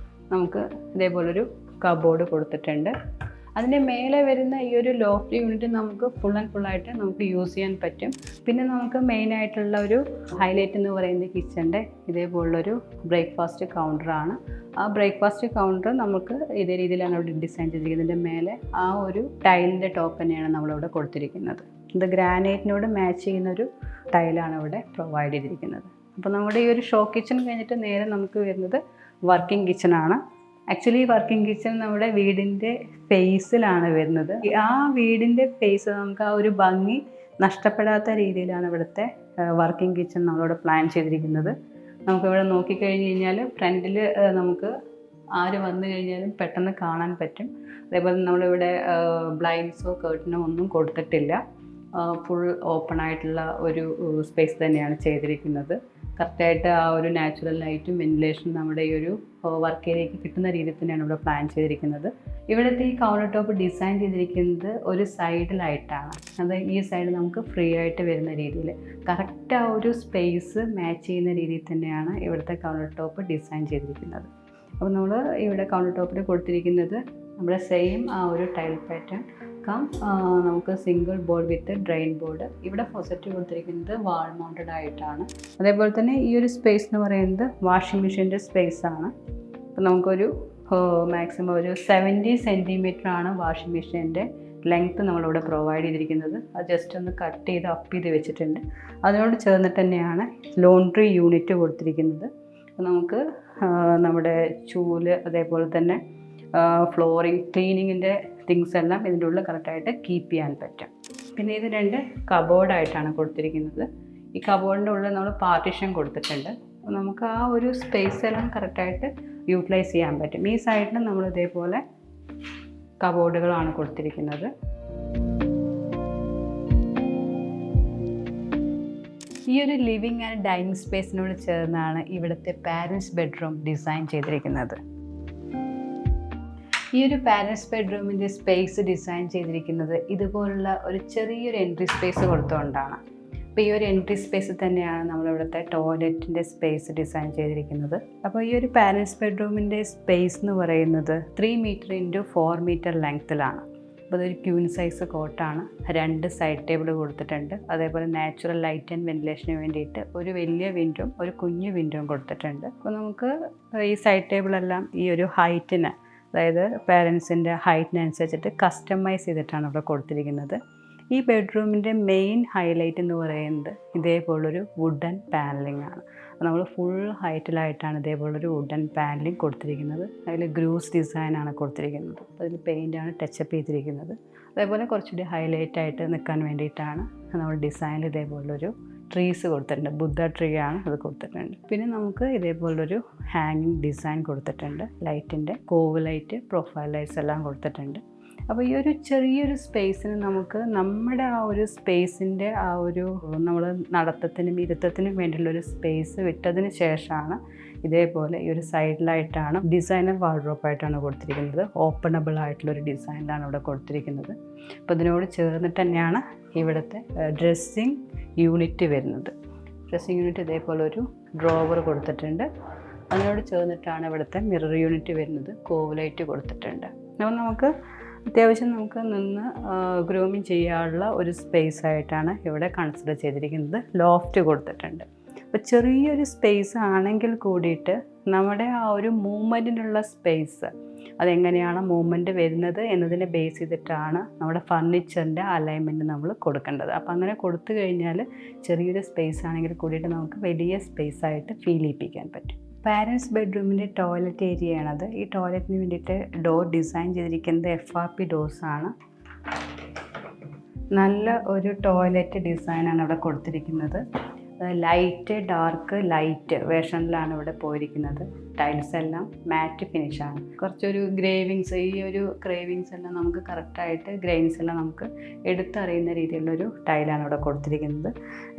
നമുക്ക് ഇതേപോലൊരു കബോർഡ് കൊടുത്തിട്ടുണ്ട്. അതിൻ്റെ മേലെ വരുന്ന ഈ ഒരു ലോഫ്റ്റ് യൂണിറ്റ് നമുക്ക് ഫുൾ ആൻഡ് ഫുള്ളായിട്ട് നമുക്ക് യൂസ് ചെയ്യാൻ പറ്റും. പിന്നെ നമുക്ക് മെയിനായിട്ടുള്ള ഒരു ഹൈലൈറ്റ് എന്ന് പറയുന്നത് കിച്ചൻ്റെ ഇതേപോലുള്ളൊരു ബ്രേക്ക്ഫാസ്റ്റ് കൗണ്ടറാണ്. ആ ബ്രേക്ക്ഫാസ്റ്റ് കൗണ്ടർ നമുക്ക് ഇതേ രീതിയിലാണ് അവിടെ ഡിസൈൻ ചെയ്തിരിക്കുന്നത്. ഇതിൻ്റെ മേലെ ആ ഒരു ടൈലിൻ്റെ ടോപ്പ് തന്നെയാണ് നമ്മളിവിടെ കൊടുത്തിരിക്കുന്നത്. ഇത് ഗ്രാനൈറ്റിനോട് മാച്ച് ചെയ്യുന്നൊരു ടൈലാണ് ഇവിടെ പ്രൊവൈഡ് ചെയ്തിരിക്കുന്നത്. അപ്പോൾ നമ്മുടെ ഈ ഒരു ഷോ കിച്ചൺ കഴിഞ്ഞിട്ട് നേരെ നമുക്ക് വരുന്നത് വർക്കിംഗ് കിച്ചണാണ്. ആക്ച്വലി വർക്കിംഗ് കിച്ചൺ നമ്മുടെ വീടിൻ്റെ ഫേസിലാണ് വരുന്നത്. ആ വീടിൻ്റെ ഫേസ് നമുക്ക് ആ ഒരു ഭംഗി നഷ്ടപ്പെടാത്ത രീതിയിലാണ് ഇവിടുത്തെ വർക്കിംഗ് കിച്ചൺ നമ്മളിവിടെ പ്ലാൻ ചെയ്തിരിക്കുന്നത്. നമുക്കിവിടെ നോക്കിക്കഴിഞ്ഞ് കഴിഞ്ഞാൽ ഫ്രണ്ടിൽ നമുക്ക് ആര് വന്നു കഴിഞ്ഞാലും പെട്ടെന്ന് കാണാൻ പറ്റും. അതേപോലെ നമ്മളിവിടെ ബ്ലൈൻഡ്സോ കേർട്ടനോ ഒന്നും കൊടുത്തിട്ടില്ല. ഫുൾ ഓപ്പൺ ആയിട്ടുള്ള ഒരു സ്പേസ് തന്നെയാണ് ചെയ്തിരിക്കുന്നത്. കറക്റ്റായിട്ട് ആ ഒരു നാച്ചുറൽ ലൈറ്റും വെന്റിലേഷനും നമ്മുടെ ഈ ഒരു വർക്ക് ഏരിയയ്ക്ക് കിട്ടുന്ന രീതിയിൽ തന്നെയാണ് ഇവിടെ പ്ലാൻ ചെയ്തിരിക്കുന്നത്. ഇവിടുത്തെ ഈ കൗണ്ടർ ടോപ്പ് ഡിസൈൻ ചെയ്തിരിക്കുന്നത് ഒരു സൈഡിലായിട്ടാണ്. അത് ഈ സൈഡ് നമുക്ക് ഫ്രീ ആയിട്ട് വരുന്ന രീതിയിൽ കറക്റ്റ് ആ ഒരു സ്പേസ് മാച്ച് ചെയ്യുന്ന രീതിയിൽ തന്നെയാണ് ഇവിടുത്തെ കൗണ്ടർ ടോപ്പ് ഡിസൈൻ ചെയ്തിരിക്കുന്നത്. അപ്പോൾ നമ്മൾ ഇവിടെ കൗണ്ടർ ടോപ്പിൽ കൊടുത്തിരിക്കുന്നത് നമ്മുടെ സെയിം ആ ഒരു ടൈൽ പാറ്റേൺ നമുക്ക് സിംഗിൾ ബോർഡ് വിത്ത് ഡ്രെയിൻ ബോർഡ്. ഇവിടെ ഫോസറ്റ് കൊടുത്തിരിക്കുന്നത് വാൾ മൗണ്ടഡ് ആയിട്ടാണ്. അതേപോലെ തന്നെ ഈ ഒരു സ്പേസ് എന്ന് പറയുന്നത് വാഷിംഗ് മെഷീൻ്റെ സ്പേസ് ആണ്. അപ്പോൾ നമുക്കൊരു മാക്സിമം ഒരു 70 സെൻറ്റിമീറ്റർ ആണ് വാഷിംഗ് മെഷീൻ്റെ ലെങ്ത്ത് നമ്മളിവിടെ പ്രൊവൈഡ് ചെയ്തിരിക്കുന്നത്. അത് ജസ്റ്റ് ഒന്ന് കട്ട് ചെയ്ത് അപ്പ് ചെയ്ത് വെച്ചിട്ടുണ്ട്. അതിനോട് ചേർന്നിട്ട് തന്നെയാണ് ലോണ്ട്രി യൂണിറ്റ് കൊടുത്തിരിക്കുന്നത്. അപ്പോൾ നമുക്ക് നമ്മുടെ ചൂല് അതേപോലെ തന്നെ ഫ്ലോറിങ് ക്ലീനിങ്ങിൻ്റെ തിങ്സ് എല്ലാം ഇതിൻ്റെ ഉള്ളിൽ കറക്റ്റായിട്ട് കീപ്പ് ചെയ്യാൻ പറ്റും. പിന്നെ ഇത് 2 കബോർഡായിട്ടാണ് കൊടുത്തിരിക്കുന്നത്. ഈ കബോർഡിൻ്റെ ഉള്ളിൽ നമ്മൾ പാർട്ടീഷൻ കൊടുത്തിട്ടുണ്ട്. അപ്പോൾ നമുക്ക് ആ ഒരു സ്പേസ് എല്ലാം കറക്റ്റായിട്ട് യൂട്ടിലൈസ് ചെയ്യാൻ പറ്റും. ഈ സൈഡിൽ നമ്മൾ ഇതേപോലെ കബോർഡുകളാണ് കൊടുത്തിരിക്കുന്നത്. ഈ ഒരു ലിവിങ് ആൻഡ് ഡൈനിങ് സ്പേസിനോട് ചേർന്നാണ് ഇവിടുത്തെ പാരൻസ് ബെഡ്റൂം ഡിസൈൻ ചെയ്തിരിക്കുന്നത്. ഈ ഒരു പാരൻസ് ബെഡ്റൂമിൻ്റെ സ്പേസ് ഡിസൈൻ ചെയ്തിരിക്കുന്നത് ഇതുപോലുള്ള ഒരു ചെറിയൊരു എൻട്രി സ്പേസ് കൊടുത്തുകൊണ്ടാണ്. അപ്പോൾ ഈ ഒരു എൻട്രി സ്പേസിൽ തന്നെയാണ് നമ്മളിവിടുത്തെ ടോയ്ലറ്റിൻ്റെ സ്പേസ് ഡിസൈൻ ചെയ്തിരിക്കുന്നത്. അപ്പോൾ ഈ ഒരു പാരൻസ് ബെഡ്റൂമിൻ്റെ സ്പേസ് എന്ന് പറയുന്നത് 3 മീറ്റർ × 4 മീറ്റർ ലെങ്ത്തിലാണ്. അപ്പോൾ അതൊരു ക്യൂൻ സൈസ് കോട്ടാണ്. 2 സൈഡ് ടേബിൾ കൊടുത്തിട്ടുണ്ട്. അതേപോലെ നാച്ചുറൽ ലൈറ്റ് ആൻഡ് വെന്റിലേഷന് വേണ്ടിയിട്ട് ഒരു വലിയ വിൻഡോയും ഒരു കുഞ്ഞു വിൻഡോയും കൊടുത്തിട്ടുണ്ട്. അപ്പോൾ നമുക്ക് ഈ സൈഡ് ടേബിളെല്ലാം ഈ ഒരു ഹൈറ്റിന്, അതായത് പേരൻസിൻ്റെ ഹൈറ്റിനനുസരിച്ചിട്ട് കസ്റ്റമൈസ് ചെയ്തിട്ടാണ് ഇവിടെ കൊടുത്തിരിക്കുന്നത്. ഈ ബെഡ്റൂമിൻ്റെ മെയിൻ ഹൈലൈറ്റ് എന്ന് പറയുന്നത് ഇതേപോലൊരു വുഡൻ പാനലിംഗ് ആണ്. നമ്മൾ ഫുൾ ഹൈറ്റിലായിട്ടാണ് ഇതേപോലൊരു വുഡൻ പാനലിംഗ് കൊടുത്തിരിക്കുന്നത്. അതിൽ ഗ്രൂസ് ഡിസൈനാണ് കൊടുത്തിരിക്കുന്നത്. അതിൽ പെയിൻ്റാണ് ടച്ചപ്പ് ചെയ്തിരിക്കുന്നത്. അതേപോലെ കുറച്ചുകൂടി ഹൈലൈറ്റായിട്ട് നിൽക്കാൻ വേണ്ടിയിട്ടാണ് നമ്മൾ ഡിസൈനിൽ ഇതേപോലൊരു ട്രീസ് കൊടുത്തിട്ടുണ്ട്. ബുദ്ധ ട്രീ ആണ് അത് കൊടുത്തിട്ടുണ്ട്. പിന്നെ നമുക്ക് ഇതേപോലൊരു ഹാങ്ങിങ് ഡിസൈൻ കൊടുത്തിട്ടുണ്ട്. ലൈറ്റിൻ്റെ കോവ് ലൈറ്റ്, പ്രൊഫൈൽ ലൈറ്റ്സ് എല്ലാം കൊടുത്തിട്ടുണ്ട്. അപ്പോൾ ഈ ഒരു ചെറിയൊരു സ്പേസിന് നമുക്ക് നമ്മുടെ ആ ഒരു സ്പേസിൻ്റെ ആ ഒരു നമ്മൾ നടത്തത്തിനും ഇരുത്തത്തിനും വേണ്ടിയുള്ളൊരു സ്പേസ് വിട്ടതിന് ശേഷമാണ് ഇതേപോലെ ഈ ഒരു സൈഡിലായിട്ടാണ് ഡിസൈനർ വാർഡ്രോപ്പായിട്ടാണ് കൊടുത്തിരിക്കുന്നത്. ഓപ്പണബിൾ ആയിട്ടുള്ളൊരു ഡിസൈനിലാണ് ഇവിടെ കൊടുത്തിരിക്കുന്നത്. അപ്പോൾ ഇതിനോട് ചേർന്നിട്ട് തന്നെയാണ് ഇവിടുത്തെ ഡ്രസ്സിങ് യൂണിറ്റ് വരുന്നത്. ഡ്രസ്സിങ് യൂണിറ്റ് ഇതേപോലെ ഒരു ഡ്രോവർ കൊടുത്തിട്ടുണ്ട്. അതിനോട് ചേർന്നിട്ടാണ് ഇവിടുത്തെ മിറർ യൂണിറ്റ് വരുന്നത്. കോവ് ലൈറ്റ് കൊടുത്തിട്ടുണ്ട്. അപ്പോൾ നമുക്ക് അത്യാവശ്യം നമുക്ക് നിന്ന് ഗ്രൂമിങ് ചെയ്യാനുള്ള ഒരു സ്പേസ് ആയിട്ടാണ് ഇവിടെ കൺസിഡർ ചെയ്തിരിക്കുന്നത്. ലോഫ്റ്റ് കൊടുത്തിട്ടുണ്ട്. അപ്പോൾ ചെറിയൊരു സ്പേസ് ആണെങ്കിൽ കൂടിയിട്ട് നമ്മുടെ ആ ഒരു മൂവ്മെൻറ്റിനുള്ള സ്പേസ് അതെങ്ങനെയാണ് മൂവ്മെൻറ്റ് വരുന്നത് എന്നതിനെ ബേസ് ചെയ്തിട്ടാണ് നമ്മുടെ ഫർണിച്ചറിൻ്റെ അലൈൻമെൻറ്റ് നമ്മൾ കൊടുക്കേണ്ടത്. അപ്പോൾ അങ്ങനെ കൊടുത്തു കഴിഞ്ഞാൽ ചെറിയൊരു സ്പേസ് ആണെങ്കിൽ കൂടിയിട്ട് നമുക്ക് വലിയ സ്പേസ് ആയിട്ട് ഫീൽ ചെയ്യിപ്പിക്കാൻ പറ്റും. പാരൻസ് ബെഡ്റൂമിൻ്റെ ടോയ്ലറ്റ് ഏരിയയാണത്. ഈ ടോയ്ലറ്റിന് വേണ്ടിയിട്ട് ഡോർ ഡിസൈൻ ചെയ്തിരിക്കുന്നത് FRP ഡോർസാണ്. നല്ല ഒരു ടോയ്ലറ്റ് ഡിസൈനാണ് ഇവിടെ കൊടുത്തിരിക്കുന്നത്. ലൈറ്റ് ഡാർക്ക് ലൈറ്റ് വേർഷനിലാണ് ഇവിടെ പോയിരിക്കുന്നത്. ടൈൽസ് എല്ലാം മാറ്റ് ഫിനിഷാണ്. കുറച്ചൊരു ഗ്രേവിങ്സ്, ഈ ഒരു ക്രേവിങ്സ് എല്ലാം നമുക്ക് കറക്റ്റായിട്ട് ഗ്രെയിൻസ് എല്ലാം നമുക്ക് എടുത്തറിയുന്ന രീതിയിലുള്ളൊരു ടൈലാണ് ഇവിടെ കൊടുത്തിരിക്കുന്നത്.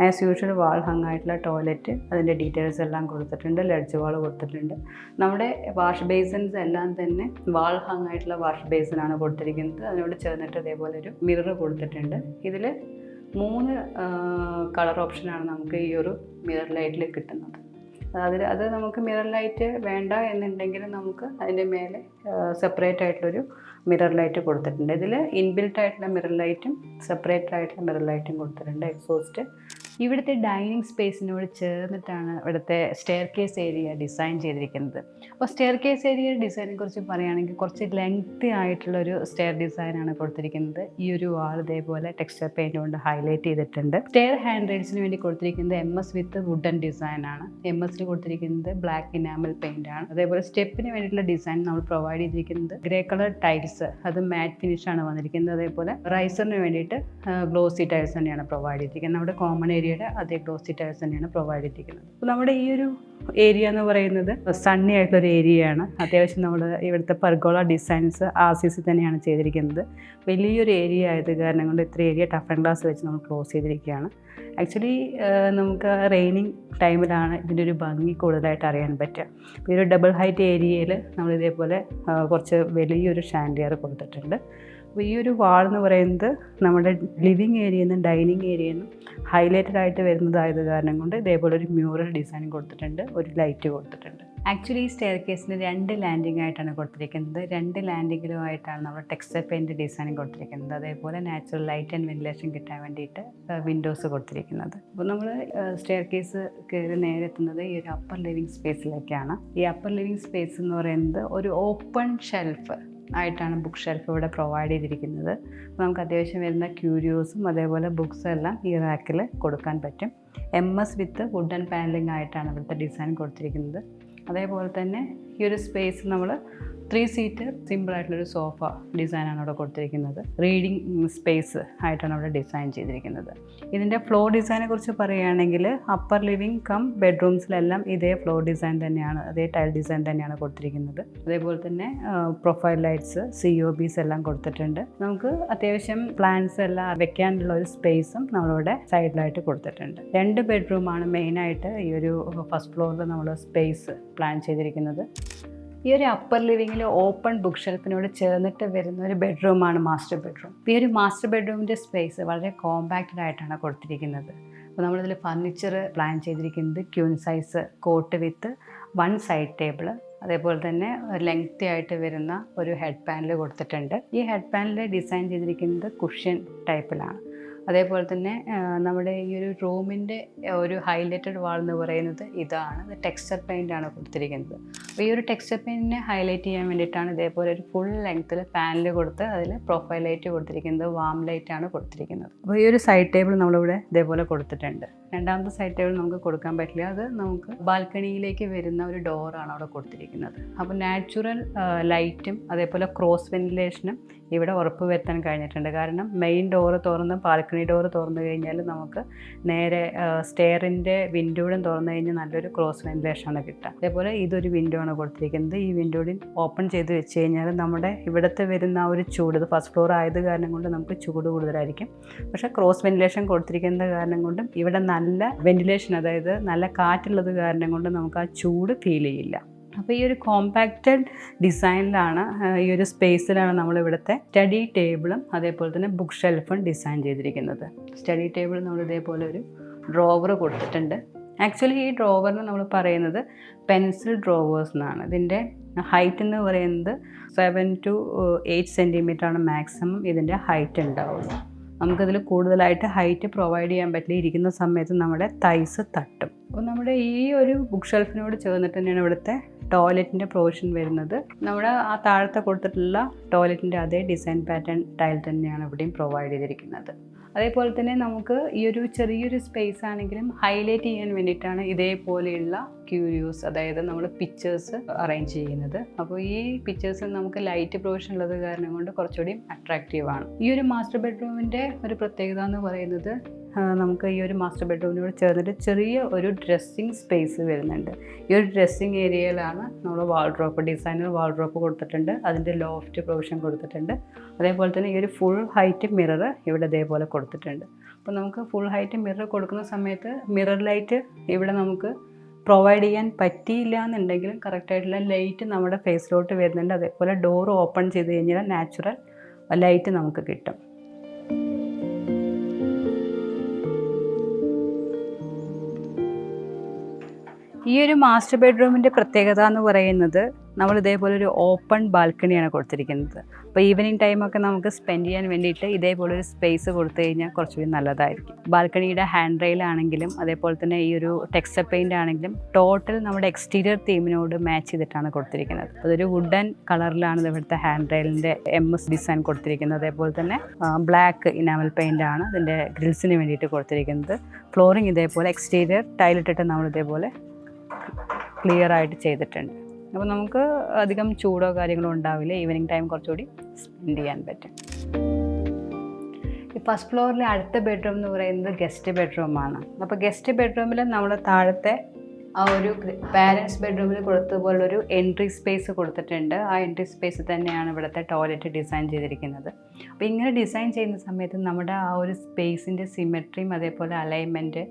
ആസ് യൂഷ്വൽ വാൾ ഹങ് ആയിട്ടുള്ള ടോയ്ലറ്റ്, അതിൻ്റെ ഡീറ്റെയിൽസ് എല്ലാം കൊടുത്തിട്ടുണ്ട്. ലെഡ്ജ് വാൾ കൊടുത്തിട്ടുണ്ട്. നമ്മുടെ വാഷ് ബേസിൻസ് എല്ലാം തന്നെ വാൾ ഹങ് ആയിട്ടുള്ള വാഷ് ബേസിനാണ് കൊടുത്തിരിക്കുന്നത്. അതിനോട് ചേർന്നിട്ട് ഇതേപോലെ ഒരു മിറർ കൊടുത്തിട്ടുണ്ട്. ഇതിൽ 3 കളർ ഓപ്ഷനാണ് നമുക്ക് ഈ ഒരു മിറർ ലൈറ്റിൽ കിട്ടുന്നത്. അത് നമുക്ക് മിറർ ലൈറ്റ് വേണ്ട എന്നുണ്ടെങ്കിൽ നമുക്ക് അതിൻ്റെ മേലെ സെപ്പറേറ്റ് ആയിട്ടുള്ളൊരു മിറർ ലൈറ്റ് കൊടുത്തിട്ടുണ്ട്. ഇതിൽ ഇൻബിൽട്ട് ആയിട്ടുള്ള മിറർ ലൈറ്റും സെപ്പറേറ്റ് ആയിട്ടുള്ള മിറർ ലൈറ്റും കൊടുത്തിട്ടുണ്ട്. എക്സോസ്റ്റ്. ഇവിടുത്തെ ഡൈനിങ് സ്പേസിനോട് ചേർന്നിട്ടാണ് ഇവിടുത്തെ സ്റ്റെയർ കേസ് ഏരിയ ഡിസൈൻ ചെയ്തിരിക്കുന്നത്. അപ്പോൾ സ്റ്റെയർ കേസ് ഏരിയ ഡിസൈനെ കുറിച്ച് പറയുകയാണെങ്കിൽ കുറച്ച് ലെങ്തി ആയിട്ടുള്ളൊരു സ്റ്റെയർ ഡിസൈനാണ് കൊടുത്തിരിക്കുന്നത്. ഈ ഒരു വാൾ ഇതേപോലെ ടെക്സ്ചർ പെയിൻറ് കൊണ്ട് ഹൈലൈറ്റ് ചെയ്തിട്ടുണ്ട്. സ്റ്റെയർ ഹാൻഡ് റെയിൽസിന് വേണ്ടി കൊടുത്തിരിക്കുന്നത് MS വിത്ത് വുഡൻ ഡിസൈനാണ്. MS കൊടുത്തിരിക്കുന്നത് ബ്ലാക്ക് ഇനാമൽ പെയിൻ്റ് ആണ്. അതേപോലെ സ്റ്റെപ്പിന് വേണ്ടിയിട്ടുള്ള ഡിസൈൻ നമ്മൾ പ്രൊവൈഡ് ചെയ്തിരിക്കുന്നത് ഗ്രേ കളർ ടൈൽസ്, അത് മാറ്റ് ഫിനിഷാണ് വന്നിരിക്കുന്നത്. അതേപോലെ റൈസറിന് വേണ്ടിയിട്ട് ഗ്ലോസി ടൈൽസ് തന്നെയാണ് പ്രൊവൈഡ് ചെയ്തിരിക്കുന്നത്. നമ്മുടെ കോമൺ ഏരിയയുടെ അതേ ഗ്ലോസി ടൈൽസ് തന്നെയാണ് പ്രൊവൈഡ് ചെയ്തിരിക്കുന്നത്. അപ്പോൾ നമ്മുടെ ഈ ഒരു ഏരിയ എന്ന് പറയുന്നത് സണ്ണി ആയിട്ടുള്ളൊരു ഏരിയയാണ്. അത്യാവശ്യം നമ്മൾ ഇവിടുത്തെ പെർഗോള ഡിസൈൻസ് RCC തന്നെയാണ് ചെയ്തിരിക്കുന്നത്. വലിയൊരു ഏരിയ ആയത് കാരണം കൊണ്ട് ഇത്ര ഏരിയ ടഫ് ആൻഡ് ഗ്ലാസ് വെച്ച് നമ്മൾ ക്ലോസ് ചെയ്തിരിക്കുകയാണ്. ആക്ച്വലി നമുക്ക് റെയിനിങ് ടൈമിലാണ് ഇതിൻ്റെ ഒരു ഭംഗി കൂടുതലായിട്ട് അറിയാൻ പറ്റുക. ഈ ഒരു ഡബിൾ ഹൈറ്റ് ഏരിയയിൽ നമ്മൾ ഇതേപോലെ കുറച്ച് വലിയൊരു ഷാൻഡിയർ കൊടുത്തിട്ടുണ്ട്. അപ്പോൾ ഈ ഒരു വാൾ എന്ന് പറയുന്നത് നമ്മുടെ ലിവിങ് ഏരിയയിൽ നിന്നും ഡൈനിങ് ഏരിയയിൽ നിന്നും ഹൈലൈറ്റഡ് ആയിട്ട് വരുന്നതായത് കാരണം കൊണ്ട് ഇതേപോലെ ഒരു മ്യൂറൽ ഡിസൈൻ കൊടുത്തിട്ടുണ്ട്, ഒരു ലൈറ്റ് കൊടുത്തിട്ടുണ്ട്. ആക്ച്വലി ഈ സ്റ്റെയർ കേസിന് 2 ലാൻഡിംഗ് ആയിട്ടാണ് കൊടുത്തിരിക്കുന്നത്. 2 ലാൻഡിങ്ങിലുമായിട്ടാണ് നമ്മൾ ടെക്സ്ചർ പെയിൻറ്റ് ഡിസൈൻ കൊടുത്തിരിക്കുന്നത്. അതേപോലെ നാച്ചുറൽ ലൈറ്റ് ആൻഡ് വെന്റിലേഷൻ കിട്ടാൻ വേണ്ടിയിട്ട് വിൻഡോസ് കൊടുത്തിരിക്കുന്നത്. അപ്പോൾ നമ്മൾ സ്റ്റെയർ കേസ് കയറി നേരെ എത്തുന്നത് ഈ ഒരു അപ്പർ ലിവിങ് സ്പേസിലേക്കാണ്. ഈ അപ്പർ ലിവിങ് സ്പേസ് എന്ന് പറയുന്നത് ഒരു ഓപ്പൺ ഷെൽഫ് ആയിട്ടാണ് ബുക്ക് ഷെൽഫ് ഇവിടെ പ്രൊവൈഡ് ചെയ്തിരിക്കുന്നത്. അപ്പോൾ നമുക്ക് അത്യാവശ്യം വരുന്ന ക്യൂരിയോസും അതേപോലെ ബുക്സും എല്ലാം ഈ റാക്കിൽ കൊടുക്കാൻ പറ്റും. MS വിത്ത് വുഡൻ പാനലിംഗ് ആയിട്ടാണ് ഇവിടുത്തെ ഡിസൈൻ കൊടുത്തിരിക്കുന്നത്. അതേപോലെ തന്നെ ഈ ഒരു സ്പേസ് നമ്മൾ 3 സീറ്റ് സിമ്പിളായിട്ടുള്ളൊരു സോഫ ഡിസൈനാണ് അവിടെ കൊടുത്തിരിക്കുന്നത്. റീഡിങ് സ്പേസ് ആയിട്ടാണ് അവിടെ ഡിസൈൻ ചെയ്തിരിക്കുന്നത്. ഇതിൻ്റെ ഫ്ലോർ ഡിസൈനെ കുറിച്ച് പറയുകയാണെങ്കിൽ അപ്പർ ലിവിങ് കം ബെഡ്റൂംസിലെല്ലാം ഇതേ ഫ്ലോർ ഡിസൈൻ തന്നെയാണ്, അതേ ടൈൽ ഡിസൈൻ തന്നെയാണ് കൊടുത്തിരിക്കുന്നത്. അതേപോലെ തന്നെ പ്രൊഫൈൽ ലൈറ്റ്സ് COBs എല്ലാം കൊടുത്തിട്ടുണ്ട്. നമുക്ക് അത്യാവശ്യം പ്ലാന്റ്സ് എല്ലാം വെക്കാനുള്ള ഒരു സ്പേസും നമ്മളിവിടെ സൈഡിലായിട്ട് കൊടുത്തിട്ടുണ്ട്. 2 ബെഡ്റൂമാണ് മെയിനായിട്ട് ഈ ഒരു ഫസ്റ്റ് ഫ്ലോറിൽ നമ്മൾ സ്പേസ് പ്ലാൻ ചെയ്തിരിക്കുന്നത്. ഈ ഒരു അപ്പർ ലിവിങ്ങിൽ ഓപ്പൺ ബുക്ക് ഷെൽഫിനോട് ചേർന്നിട്ട് വരുന്ന ഒരു ബെഡ്റൂമാണ് മാസ്റ്റർ ബെഡ്റൂം. ഈ ഒരു മാസ്റ്റർ ബെഡ്റൂമിൻ്റെ സ്പേസ് വളരെ കോമ്പാക്റ്റഡ് ആയിട്ടാണ് കൊടുത്തിരിക്കുന്നത്. അപ്പോൾ നമ്മളിതിൽ ഫർണിച്ചർ പ്ലാൻ ചെയ്തിരിക്കുന്നത് queen size cot with 1 side table, അതേപോലെ തന്നെ ലെങ്തി ആയിട്ട് വരുന്ന ഒരു ഹെഡ് പാനൽ കൊടുത്തിട്ടുണ്ട്. ഈ ഹെഡ് പാനൽ ഡിസൈൻ ചെയ്തിരിക്കുന്നത് കുഷ്യൻ ടൈപ്പിലാണ്. അതേപോലെ തന്നെ നമ്മുടെ ഈ ഒരു റൂമിൻ്റെ ഒരു ഹൈലൈറ്റഡ് വാൾ എന്ന് പറയുന്നത് ഇതാണ്. ഇത് ടെക്സ്ചർ പെയിൻ്റാണ് കൊടുത്തിരിക്കുന്നത്. അപ്പോൾ ഈ ഒരു ടെക്സ്ചർ പെയിൻറ്റിനെ ഹൈലൈറ്റ് ചെയ്യാൻ വേണ്ടിയിട്ടാണ് ഇതേപോലെ ഒരു ഫുൾ ലെങ്ത്തിൽ പാനൽ കൊടുത്ത് അതിൽ പ്രൊഫൈൽ ലൈറ്റ് കൊടുത്തിരിക്കുന്നത്, വാം ലൈറ്റാണ് കൊടുത്തിരിക്കുന്നത്. അപ്പോൾ ഈ ഒരു സൈഡ് ടേബിൾ നമ്മളിവിടെ ഇതേപോലെ കൊടുത്തിട്ടുണ്ട്. രണ്ടാമത്തെ സൈഡ് ടേബിൾ നമുക്ക് കൊടുക്കാൻ പറ്റില്ല, അത് നമുക്ക് ബാൽക്കണിയിലേക്ക് വരുന്ന ഒരു ഡോറാണ് അവിടെ കൊടുത്തിരിക്കുന്നത്. അപ്പോൾ നാച്ചുറൽ ലൈറ്റും അതേപോലെ ക്രോസ് വെന്റിലേഷനും ഇവിടെ ഉറപ്പ് വരുത്താൻ കഴിഞ്ഞിട്ടുണ്ട്. കാരണം മെയിൻ ഡോറ് തുറന്ന് ബാൽക്കണി ഡോറ് തുറന്നു കഴിഞ്ഞാൽ നമുക്ക് നേരെ സ്റ്റെയറിൻ്റെ വിൻഡോയും തുറന്നു കഴിഞ്ഞാൽ നല്ലൊരു ക്രോസ് വെന്റിലേഷനാണ് കിട്ടുക. അതേപോലെ ഇതൊരു വിൻഡോ ആണ് കൊടുത്തിരിക്കുന്നത്. ഈ വിൻഡോയും ഓപ്പൺ ചെയ്ത് വെച്ച് കഴിഞ്ഞാൽ നമ്മുടെ ഇവിടുത്തെ വരുന്ന ആ ഒരു ചൂട്, ഇത് ഫസ്റ്റ് ഫ്ലോർ ആയത് കാരണം കൊണ്ട് നമുക്ക് ചൂട് കൂടുതലായിരിക്കും. പക്ഷേ ക്രോസ് വെന്റിലേഷൻ കൊടുത്തിരിക്കുന്ന കാരണം കൊണ്ടും ഇവിടെ നല്ല വെന്റിലേഷൻ, അതായത് നല്ല കാറ്റുള്ളത് കാരണം കൊണ്ട് നമുക്ക് ആ ചൂട് ഫീൽ ചെയ്യില്ല. അപ്പോൾ ഈ ഒരു കോമ്പാക്റ്റഡ് ഡിസൈനിലാണ്, ഈ ഒരു സ്പേസിലാണ് നമ്മളിവിടുത്തെ സ്റ്റഡി ടേബിളും അതേപോലെ തന്നെ ബുക്ക് ഷെൽഫും ഡിസൈൻ ചെയ്തിരിക്കുന്നത്. സ്റ്റഡി ടേബിൾ നമ്മൾ ഇതേപോലെ ഒരു ഡ്രോവർ കൊടുത്തിട്ടുണ്ട്. ആക്ച്വലി ഈ ഡ്രോവറിന് നമ്മൾ പറയുന്നത് പെൻസിൽ ഡ്രോവേഴ്സ് എന്നാണ്. ഇതിൻ്റെ ഹൈറ്റ് എന്ന് പറയുന്നത് 7 to 8 സെൻറ്റിമീറ്ററാണ് മാക്സിമം ഇതിൻ്റെ ഹൈറ്റ് ഉണ്ടാവുള്ളൂ. നമുക്കതിൽ കൂടുതലായിട്ട് ഹൈറ്റ് പ്രൊവൈഡ് ചെയ്യാൻ പറ്റില്ല. ഇരിക്കുന്ന സമയത്ത് നമ്മുടെ തൈസ് തട്ടും. അപ്പോൾ നമ്മുടെ ഈ ഒരു ബുക്ക് ഷെൽഫിനോട് ചേർന്നിട്ട് തന്നെയാണ് ഇവിടുത്തെ ടോയ്ലറ്റിൻ്റെ പ്രൊവിഷൻ വരുന്നത്. നമ്മുടെ ആ താഴത്തെ കൊടുത്തിട്ടുള്ള ടോയ്ലറ്റിൻ്റെ അതേ ഡിസൈൻ പാറ്റേൺ ടൈൽ തന്നെയാണ് ഇവിടെയും പ്രൊവൈഡ് ചെയ്തിരിക്കുന്നത്. അതേപോലെ തന്നെ നമുക്ക് ഈ ഒരു ചെറിയൊരു സ്പേസ് ആണെങ്കിലും ഹൈലൈറ്റ് ചെയ്യാൻ വേണ്ടിയിട്ടാണ് ഇതേപോലെയുള്ള ക്യൂരിയോസ്, അതായത് നമ്മൾ പിക്ചേഴ്സ് അറേഞ്ച് ചെയ്യുന്നത്. അപ്പോൾ ഈ പിക്ചേഴ്സിൽ നമുക്ക് ലൈറ്റ് പ്രൊവിഷൻ ഉള്ളത് കാരണം കൊണ്ട് കുറച്ചുകൂടി അട്രാക്റ്റീവാണ്. ഈ ഒരു മാസ്റ്റർ ബെഡ്റൂമിൻ്റെ ഒരു പ്രത്യേകത എന്ന് പറയുന്നത് നമുക്ക് ഈ ഒരു മാസ്റ്റർ ബെഡ്റൂമിനോട് ചേർന്നിട്ട് ചെറിയ ഒരു ഡ്രസ്സിങ് സ്പേസ് വരുന്നുണ്ട്. ഈ ഒരു ഡ്രസ്സിങ് ഏരിയയിലാണ് നമ്മൾ വാൾഡ്രോപ്പ്, ഡിസൈനർ വാൾഡ്രോപ്പ് കൊടുത്തിട്ടുണ്ട്, അതിൻ്റെ ലോഫ്റ്റ് പ്രൊവിഷൻ കൊടുത്തിട്ടുണ്ട്. അതേപോലെ തന്നെ ഈ ഒരു ഫുൾ ഹൈറ്റ് മിറർ ഇവിടെ ഇതേപോലെ കൊടുത്തിട്ടുണ്ട്. അപ്പോൾ നമുക്ക് ഫുൾ ഹൈറ്റ് മിറർ കൊടുക്കുന്ന സമയത്ത് മിറർ ലൈറ്റ് ഇവിടെ നമുക്ക് പ്രൊവൈഡ് ചെയ്യാൻ പറ്റിയില്ല എന്നുണ്ടെങ്കിലും കറക്റ്റായിട്ടുള്ള ലൈറ്റ് നമ്മുടെ ഫേസിലോട്ട് വരുന്നുണ്ട്. അതേപോലെ ഡോർ ഓപ്പൺ ചെയ്ത് കഴിഞ്ഞാൽ നാച്ചുറൽ ലൈറ്റ് നമുക്ക് കിട്ടും. ഈ ഒരു മാസ്റ്റർ ബെഡ്റൂമിൻ്റെ പ്രത്യേകത എന്ന് പറയുന്നത് നമ്മൾ ഇതേപോലെ ഒരു ഓപ്പൺ ബാൽക്കണിയാണ് കൊടുത്തിരിക്കുന്നത്. അപ്പോൾ ഈവനിങ് ടൈമൊക്കെ നമുക്ക് സ്പെൻഡ് ചെയ്യാൻ വേണ്ടിയിട്ട് ഇതേപോലെ ഒരു സ്പേസ് കൊടുത്തു കഴിഞ്ഞാൽ കുറച്ചുകൂടി നല്ലതായിരിക്കും. ബാൽക്കണിയുടെ ഹാൻഡ് റെയിലാണെങ്കിലും അതേപോലെ തന്നെ ഈ ഒരു ടെക്സ്ചർ പെയിൻ്റ് ആണെങ്കിലും ടോട്ടൽ നമ്മുടെ എക്സ്റ്റീരിയർ തീമിനോട് മാച്ച് ചെയ്തിട്ടാണ് കൊടുത്തിരിക്കുന്നത്. അതൊരു വുഡൻ കളറിലാണ് ഇവിടുത്തെ ഹാൻഡ് റെയിലിൻ്റെ MS ഡിസൈൻ കൊടുത്തിരിക്കുന്നത്. അതേപോലെ തന്നെ ബ്ലാക്ക് ഇനാമൽ പെയിൻ്റ് ആണ് ഇതിൻ്റെ ഗ്രിൽസിന് വേണ്ടിയിട്ട് കൊടുത്തിരിക്കുന്നത്. ഫ്ലോറിങ് ഇതേപോലെ എക്സ്റ്റീരിയർ ടൈലിട്ടിട്ട് നമ്മൾ ഇതേപോലെ ക്ലിയർ ആയിട്ട് ചെയ്തിട്ടുണ്ട്. അപ്പോൾ നമുക്ക് അധികം ചൂടോ കാര്യങ്ങളോ ഉണ്ടാവില്ല. ഈവനിങ് ടൈം കുറച്ചുകൂടി സ്പെൻഡ് ചെയ്യാൻ പറ്റും. ഫസ്റ്റ് ഫ്ലോറിലെ അടുത്ത ബെഡ്റൂം എന്ന് പറയുന്നത് ഗസ്റ്റ് ബെഡ്റൂമാണ്. അപ്പോൾ ഗസ്റ്റ് ബെഡ്റൂമിൽ നമ്മൾ താഴത്തെ ആ ഒരു പാരൻസ് ബെഡ്റൂമിൽ കൊടുത്തതുപോലൊരു എൻട്രി സ്പേസ് കൊടുത്തിട്ടുണ്ട്. ആ എൻട്രി സ്പേസ് തന്നെയാണ് ഇവിടുത്തെ ടോയ്ലറ്റ് ഡിസൈൻ ചെയ്തിരിക്കുന്നത്. അപ്പോൾ ഇങ്ങനെ ഡിസൈൻ ചെയ്യുന്ന സമയത്ത് നമ്മുടെ ആ ഒരു സ്പേസിൻ്റെ സിമെട്രിയും അതേപോലെ അലൈൻമെൻറ്റ്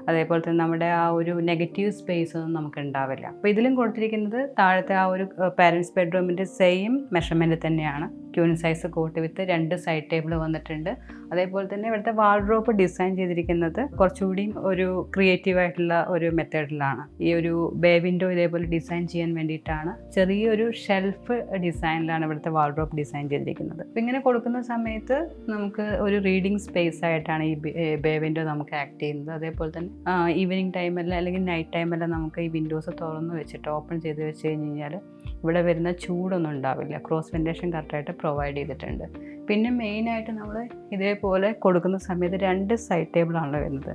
അതേപോലെ തന്നെ നമ്മുടെ ആ ഒരു നെഗറ്റീവ് സ്പേസ് ഒന്നും നമുക്ക് ഉണ്ടാവില്ല. അപ്പോൾ ഇതിലും കൊടുത്തിരിക്കുന്നത് താഴത്തെ ആ ഒരു പാരൻസ് ബെഡ്റൂമിൻ്റെ സെയിം മെഷർമെൻറ്റ് തന്നെയാണ്. Queen size cot with 2 side table വന്നിട്ടുണ്ട്. അതേപോലെ തന്നെ ഇവിടുത്തെ വാർഡ്രോബ് ഡിസൈൻ ചെയ്തിരിക്കുന്നത് കുറച്ചുകൂടിയും ഒരു ക്രിയേറ്റീവായിട്ടുള്ള ഒരു മെത്തേഡിലാണ്. ഈ ഒരു ബേ വിൻഡോ ഇതേപോലെ ഡിസൈൻ ചെയ്യാൻ വേണ്ടിയിട്ടാണ് ചെറിയൊരു ഷെൽഫ് ഡിസൈനിലാണ് ഇവിടുത്തെ വാർഡ്രോബ് ഡിസൈൻ ചെയ്തിരിക്കുന്നത്. അപ്പോൾ ഇങ്ങനെ കൊടുക്കുന്ന സമയത്ത് നമുക്ക് ഒരു റീഡിങ് സ്പേസ് ആയിട്ടാണ് ഈ ബേ വിൻഡോ നമുക്ക് ആക്ട് ചെയ്യുന്നത്. അതേപോലെ തന്നെ ഈവനിങ് ടൈമല്ല അല്ലെങ്കിൽ നൈറ്റ് ടൈമല്ല നമുക്ക് ഈ വിൻഡോസ് തുറന്ന് വെച്ചിട്ട് ഓപ്പൺ ചെയ്ത് വെച്ച് കഴിഞ്ഞാൽ ഇവിടെ വരുന്ന ചൂടൊന്നും ഉണ്ടാവില്ല. ക്രോസ് വെന്റിലേഷൻ കറക്റ്റായിട്ട് പ്രൊവൈഡ് ചെയ്തിട്ടുണ്ട്. പിന്നെ മെയിനായിട്ട് നമ്മൾ ഇതേപോലെ കൊടുക്കുന്ന സമയത്ത് 2 സൈഡ് ടേബിളാണല്ലോ വരുന്നത്.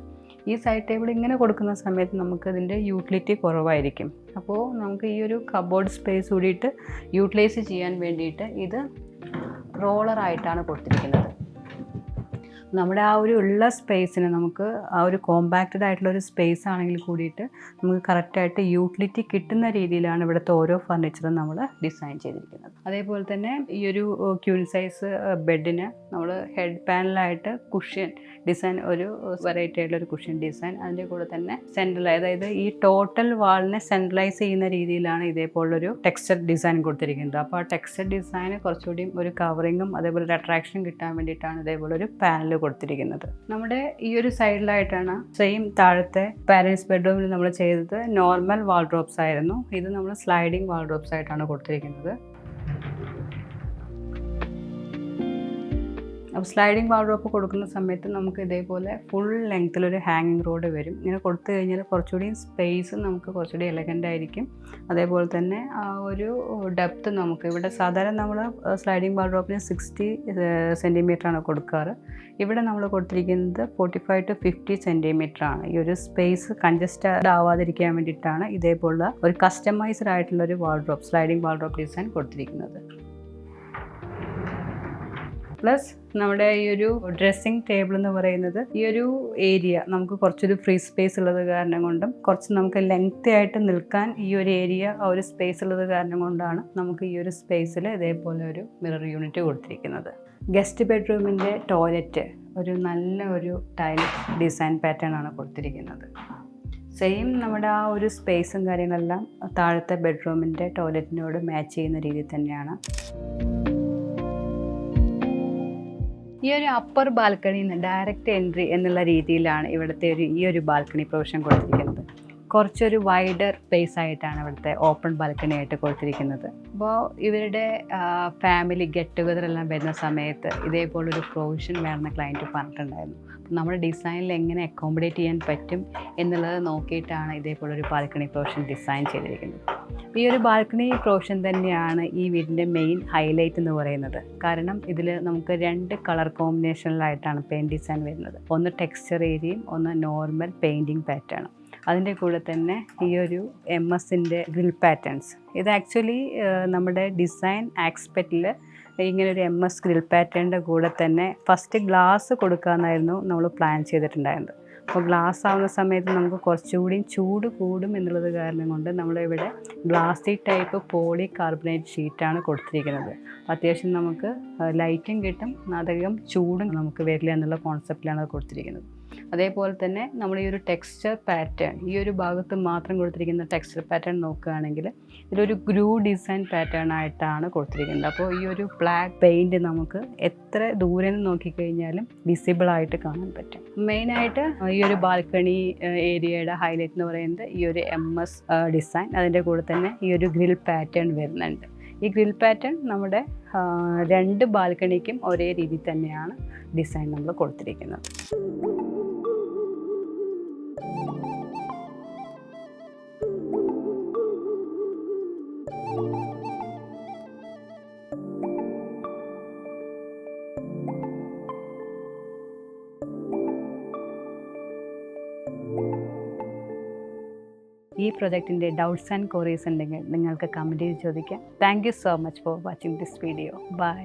ഈ സൈഡ് ടേബിൾ ഇങ്ങനെ കൊടുക്കുന്ന സമയത്ത് നമുക്ക് ഇതിൻ്റെ യൂട്ടിലിറ്റി കുറവായിരിക്കും. അപ്പോൾ നമുക്ക് ഈ ഒരു കബോർഡ് സ്പേസ് കൂടിയിട്ട് യൂട്ടിലൈസ് ചെയ്യാൻ വേണ്ടിയിട്ട് ഇത് റോളറായിട്ടാണ് കൊടുത്തിരിക്കുന്നത്. നമ്മുടെ ആ ഒരു ഉള്ള സ്പേസിന് നമുക്ക് ആ ഒരു കോമ്പാക്റ്റഡ് ആയിട്ടുള്ള ഒരു സ്പേസ് ആണെങ്കിൽ കൂടിയിട്ട് നമുക്ക് കറക്റ്റായിട്ട് യൂട്ടിലിറ്റി കിട്ടുന്ന രീതിയിലാണ് ഇവിടുത്തെ ഓരോ ഫർണിച്ചറും നമ്മൾ ഡിസൈൻ ചെയ്തിരിക്കുന്നത്. അതേപോലെ തന്നെ ഈ ഒരു ക്യൂൻ സൈസ് ബെഡിന് നമ്മൾ ഹെഡ് പാനലായിട്ട് കുഷ്യൻ ഡിസൈൻ, ഒരു വെറൈറ്റി ആയിട്ടുള്ള ഒരു കുഷ്യൻ ഡിസൈൻ, അതിൻ്റെ കൂടെ തന്നെ സെൻട്രലൈസ്, അതായത് ഈ ടോട്ടൽ വാളിനെ സെൻട്രലൈസ് ചെയ്യുന്ന രീതിയിലാണ് ഇതേപോലൊരു ടെക്സ്ചർ ഡിസൈൻ കൊടുത്തിരിക്കുന്നത്. അപ്പോൾ ആ ടെക്സ്ചർ ഡിസൈന് കുറച്ചുകൂടി ഒരു കവറിങ്ങും അതേപോലെ ഒരു അട്രാക്ഷൻ കിട്ടാൻ വേണ്ടിയിട്ടാണ് ഇതേപോലെ ഒരു പാനൽ കൊടുത്തിരിക്കുന്നത്. നമ്മുടെ ഈ ഒരു സൈഡിലായിട്ടാണ് സെയിം താഴത്തെ പാരൻസ് ബെഡ്റൂമിൽ നമ്മൾ ചെയ്തത് നോർമൽ വാൾഡ്രോബ്സ് ആയിരുന്നു. ഇത് നമ്മൾ സ്ലൈഡിങ് വാൾഡ്രോബ്സ് ആയിട്ടാണ് കൊടുത്തിരിക്കുന്നത്. അപ്പോൾ സ്ലൈഡിങ് വാർഡ്രോബ് കൊടുക്കുന്ന സമയത്ത് നമുക്ക് ഇതേപോലെ ഫുൾ ലെങ്ത്തിലൊരു ഹാങ്ങിങ് റോഡ് വരും. ഇങ്ങനെ കൊടുത്തു കഴിഞ്ഞാൽ കുറച്ചുകൂടി സ്പേസ് നമുക്ക് കുറച്ചുകൂടി എലഗൻ്റ് ആയിരിക്കും. അതേപോലെ തന്നെ ആ ഒരു ഡെപ്ത്ത് നമുക്ക് ഇവിടെ സാധാരണ നമ്മൾ സ്ലൈഡിങ് വാർഡ്രോബിന് 60 സെൻറ്റിമീറ്ററാണ് കൊടുക്കാറ്. ഇവിടെ നമ്മൾ കൊടുത്തിരിക്കുന്നത് 45 to 50 സെൻറ്റിമീറ്ററാണ്. ഈ ഒരു സ്പേസ് കൺജസ്റ്റഡ് ആവാതിരിക്കാൻ വേണ്ടിയിട്ടാണ് ഇതേപോലുള്ള ഒരു കസ്റ്റമൈസ്ഡ് ആയിട്ടുള്ള ഒരു വാർഡ്രോബ്, സ്ലൈഡിങ് വാർഡ്രോബ് ഡിസൈൻ കൊടുത്തിരിക്കുന്നത്. പ്ലസ് നമ്മുടെ ഈ ഒരു ഡ്രസ്സിങ് ടേബിൾ എന്ന് പറയുന്നത് ഈ ഒരു ഏരിയ നമുക്ക് കുറച്ചൊരു ഫ്രീ സ്പേസ് ഉള്ളത് കാരണം കൊണ്ടും കുറച്ച് നമുക്ക് ലെങ്തി ആയിട്ട് നിൽക്കാൻ ഈ ഒരു ഏരിയ ആ ഒരു സ്പേസ് ഉള്ളത് കാരണം കൊണ്ടാണ് നമുക്ക് ഈ ഒരു സ്പേസിൽ ഇതേപോലെ ഒരു മിറർ യൂണിറ്റ് കൊടുത്തിരിക്കുന്നത്. ഗസ്റ്റ് ബെഡ്റൂമിൻ്റെ ടോയ്ലറ്റ് ഒരു നല്ല ഒരു ടൈൽ ഡിസൈൻ പാറ്റേൺ ആണ് കൊടുത്തിരിക്കുന്നത്. സെയിം നമ്മുടെ ആ ഒരു സ്പേസും കാര്യങ്ങളെല്ലാം താഴത്തെ ബെഡ്റൂമിൻ്റെ ടോയ്ലറ്റിനോട് മാച്ച് ചെയ്യുന്ന രീതിയിൽ തന്നെയാണ്. ഈ ഒരു അപ്പർ ബാൽക്കണിയിൽ നിന്ന് ഡയറക്റ്റ് എൻട്രി എന്നുള്ള രീതിയിലാണ് ഇവിടുത്തെ ഈ ഒരു ബാൽക്കണി പ്രൊവിഷൻ കൊടുത്തിരിക്കുന്നത്. കുറച്ചൊരു വൈഡർ സ്പേസ് ആയിട്ടാണ് ഇവിടുത്തെ ഓപ്പൺ ബാൽക്കണി ആയിട്ട് കൊടുത്തിരിക്കുന്നത്. അപ്പോൾ ഇവരുടെ ഫാമിലി ഗെറ്റ് ടുഗദർ എല്ലാം വരുന്ന സമയത്ത് ഇതേപോലൊരു പ്രൊവിഷൻ വേണമെന്ന് ക്ലയൻറ്റ് പറഞ്ഞിട്ടുണ്ടായിരുന്നു. അപ്പോൾ നമ്മുടെ ഡിസൈനിൽ എങ്ങനെ അക്കോമഡേറ്റ് ചെയ്യാൻ പറ്റും എന്നുള്ളത് നോക്കിയിട്ടാണ് ഇതേപോലൊരു ബാൽക്കണി പ്രൊവിഷൻ ഡിസൈൻ ചെയ്തിരിക്കുന്നത്. ഈ ഒരു ബാൽക്കണി പ്രൊവിഷൻ തന്നെയാണ് ഈ വീടിൻ്റെ മെയിൻ ഹൈലൈറ്റ് എന്ന് പറയുന്നത്. കാരണം ഇതിൽ നമുക്ക് 2 കളർ കോമ്പിനേഷനിലായിട്ടാണ് പെയിൻറ് ഡിസൈൻ വരുന്നത്. ഒന്ന് ടെക്സ്ചർ ഏരിയയും ഒന്ന് നോർമൽ പെയിൻറ്റിങ് പാറ്റേണും. അതിൻ്റെ കൂടെ തന്നെ ഈ ഒരു MS-ൻ്റെ ഗ്രിൽ പാറ്റേൺസ്. ഇത് ആക്ച്വലി നമ്മുടെ ഡിസൈൻ ആസ്പെക്റ്റിൽ ഇങ്ങനൊരു MS ഗ്രിൽ പാറ്റേണിൻ്റെ കൂടെ തന്നെ ഫസ്റ്റ് ഗ്ലാസ് കൊടുക്കാമെന്നായിരുന്നു നമ്മൾ പ്ലാൻ ചെയ്തിട്ടുണ്ടായിരുന്നത്. അപ്പോൾ ഗ്ലാസ് ആവുന്ന സമയത്ത് നമുക്ക് കുറച്ചുകൂടി ചൂട് കൂടും എന്നുള്ളത് കാരണം കൊണ്ട് നമ്മളിവിടെ ഗ്ലാസി ടൈപ്പ് പോളി കാർബണേറ്റ് ഷീറ്റാണ് കൊടുത്തിരിക്കുന്നത്. അത്യാവശ്യം നമുക്ക് ലൈറ്റും കിട്ടും, അധികം ചൂടും നമുക്ക് വരില്ല എന്നുള്ള കോൺസെപ്റ്റിലാണ് അത് കൊടുത്തിരിക്കുന്നത്. അതേപോലെ തന്നെ നമ്മൾ ഈ ഒരു ടെക്സ്ചർ പാറ്റേൺ, ഈ ഒരു ഭാഗത്ത് മാത്രം കൊടുത്തിരിക്കുന്ന ടെക്സ്ചർ പാറ്റേൺ നോക്കുകയാണെങ്കിൽ ഇതിലൊരു ഗ്രൂ ഡിസൈൻ പാറ്റേൺ ആയിട്ടാണ് കൊടുത്തിരിക്കുന്നത്. അപ്പോൾ ഈ ഒരു ബ്ലാക്ക് പെയിൻറ്റ് നമുക്ക് എത്ര ദൂരെ നിന്ന് നോക്കിക്കഴിഞ്ഞാലും വിസിബിളായിട്ട് കാണാൻ പറ്റും. മെയിനായിട്ട് ഈ ഒരു ബാൽക്കണി ഏരിയയുടെ ഹൈലൈറ്റ് എന്ന് പറയുന്നത് ഈ ഒരു MS ഡിസൈൻ, അതിൻ്റെ കൂടെ തന്നെ ഈ ഒരു ഗ്രിൽ പാറ്റേൺ വരുന്നുണ്ട്. ഈ ഗ്രിൽ പാറ്റേൺ നമ്മുടെ 2 ബാൽക്കണിക്കും ഒരേ രീതിയിൽ തന്നെയാണ് ഡിസൈൻ നമ്മൾ കൊടുത്തിരിക്കുന്നത്. ഈ പ്രൊജക്റ്റിൻ്റെ ഡൗട്ട്സ് ആൻഡ് ക്വറീസ് ഉണ്ടെങ്കിൽ നിങ്ങൾക്ക് കമൻറ്റ് ചെയ്ത് ചോദിക്കാം. Thank you so much for watching this video. By.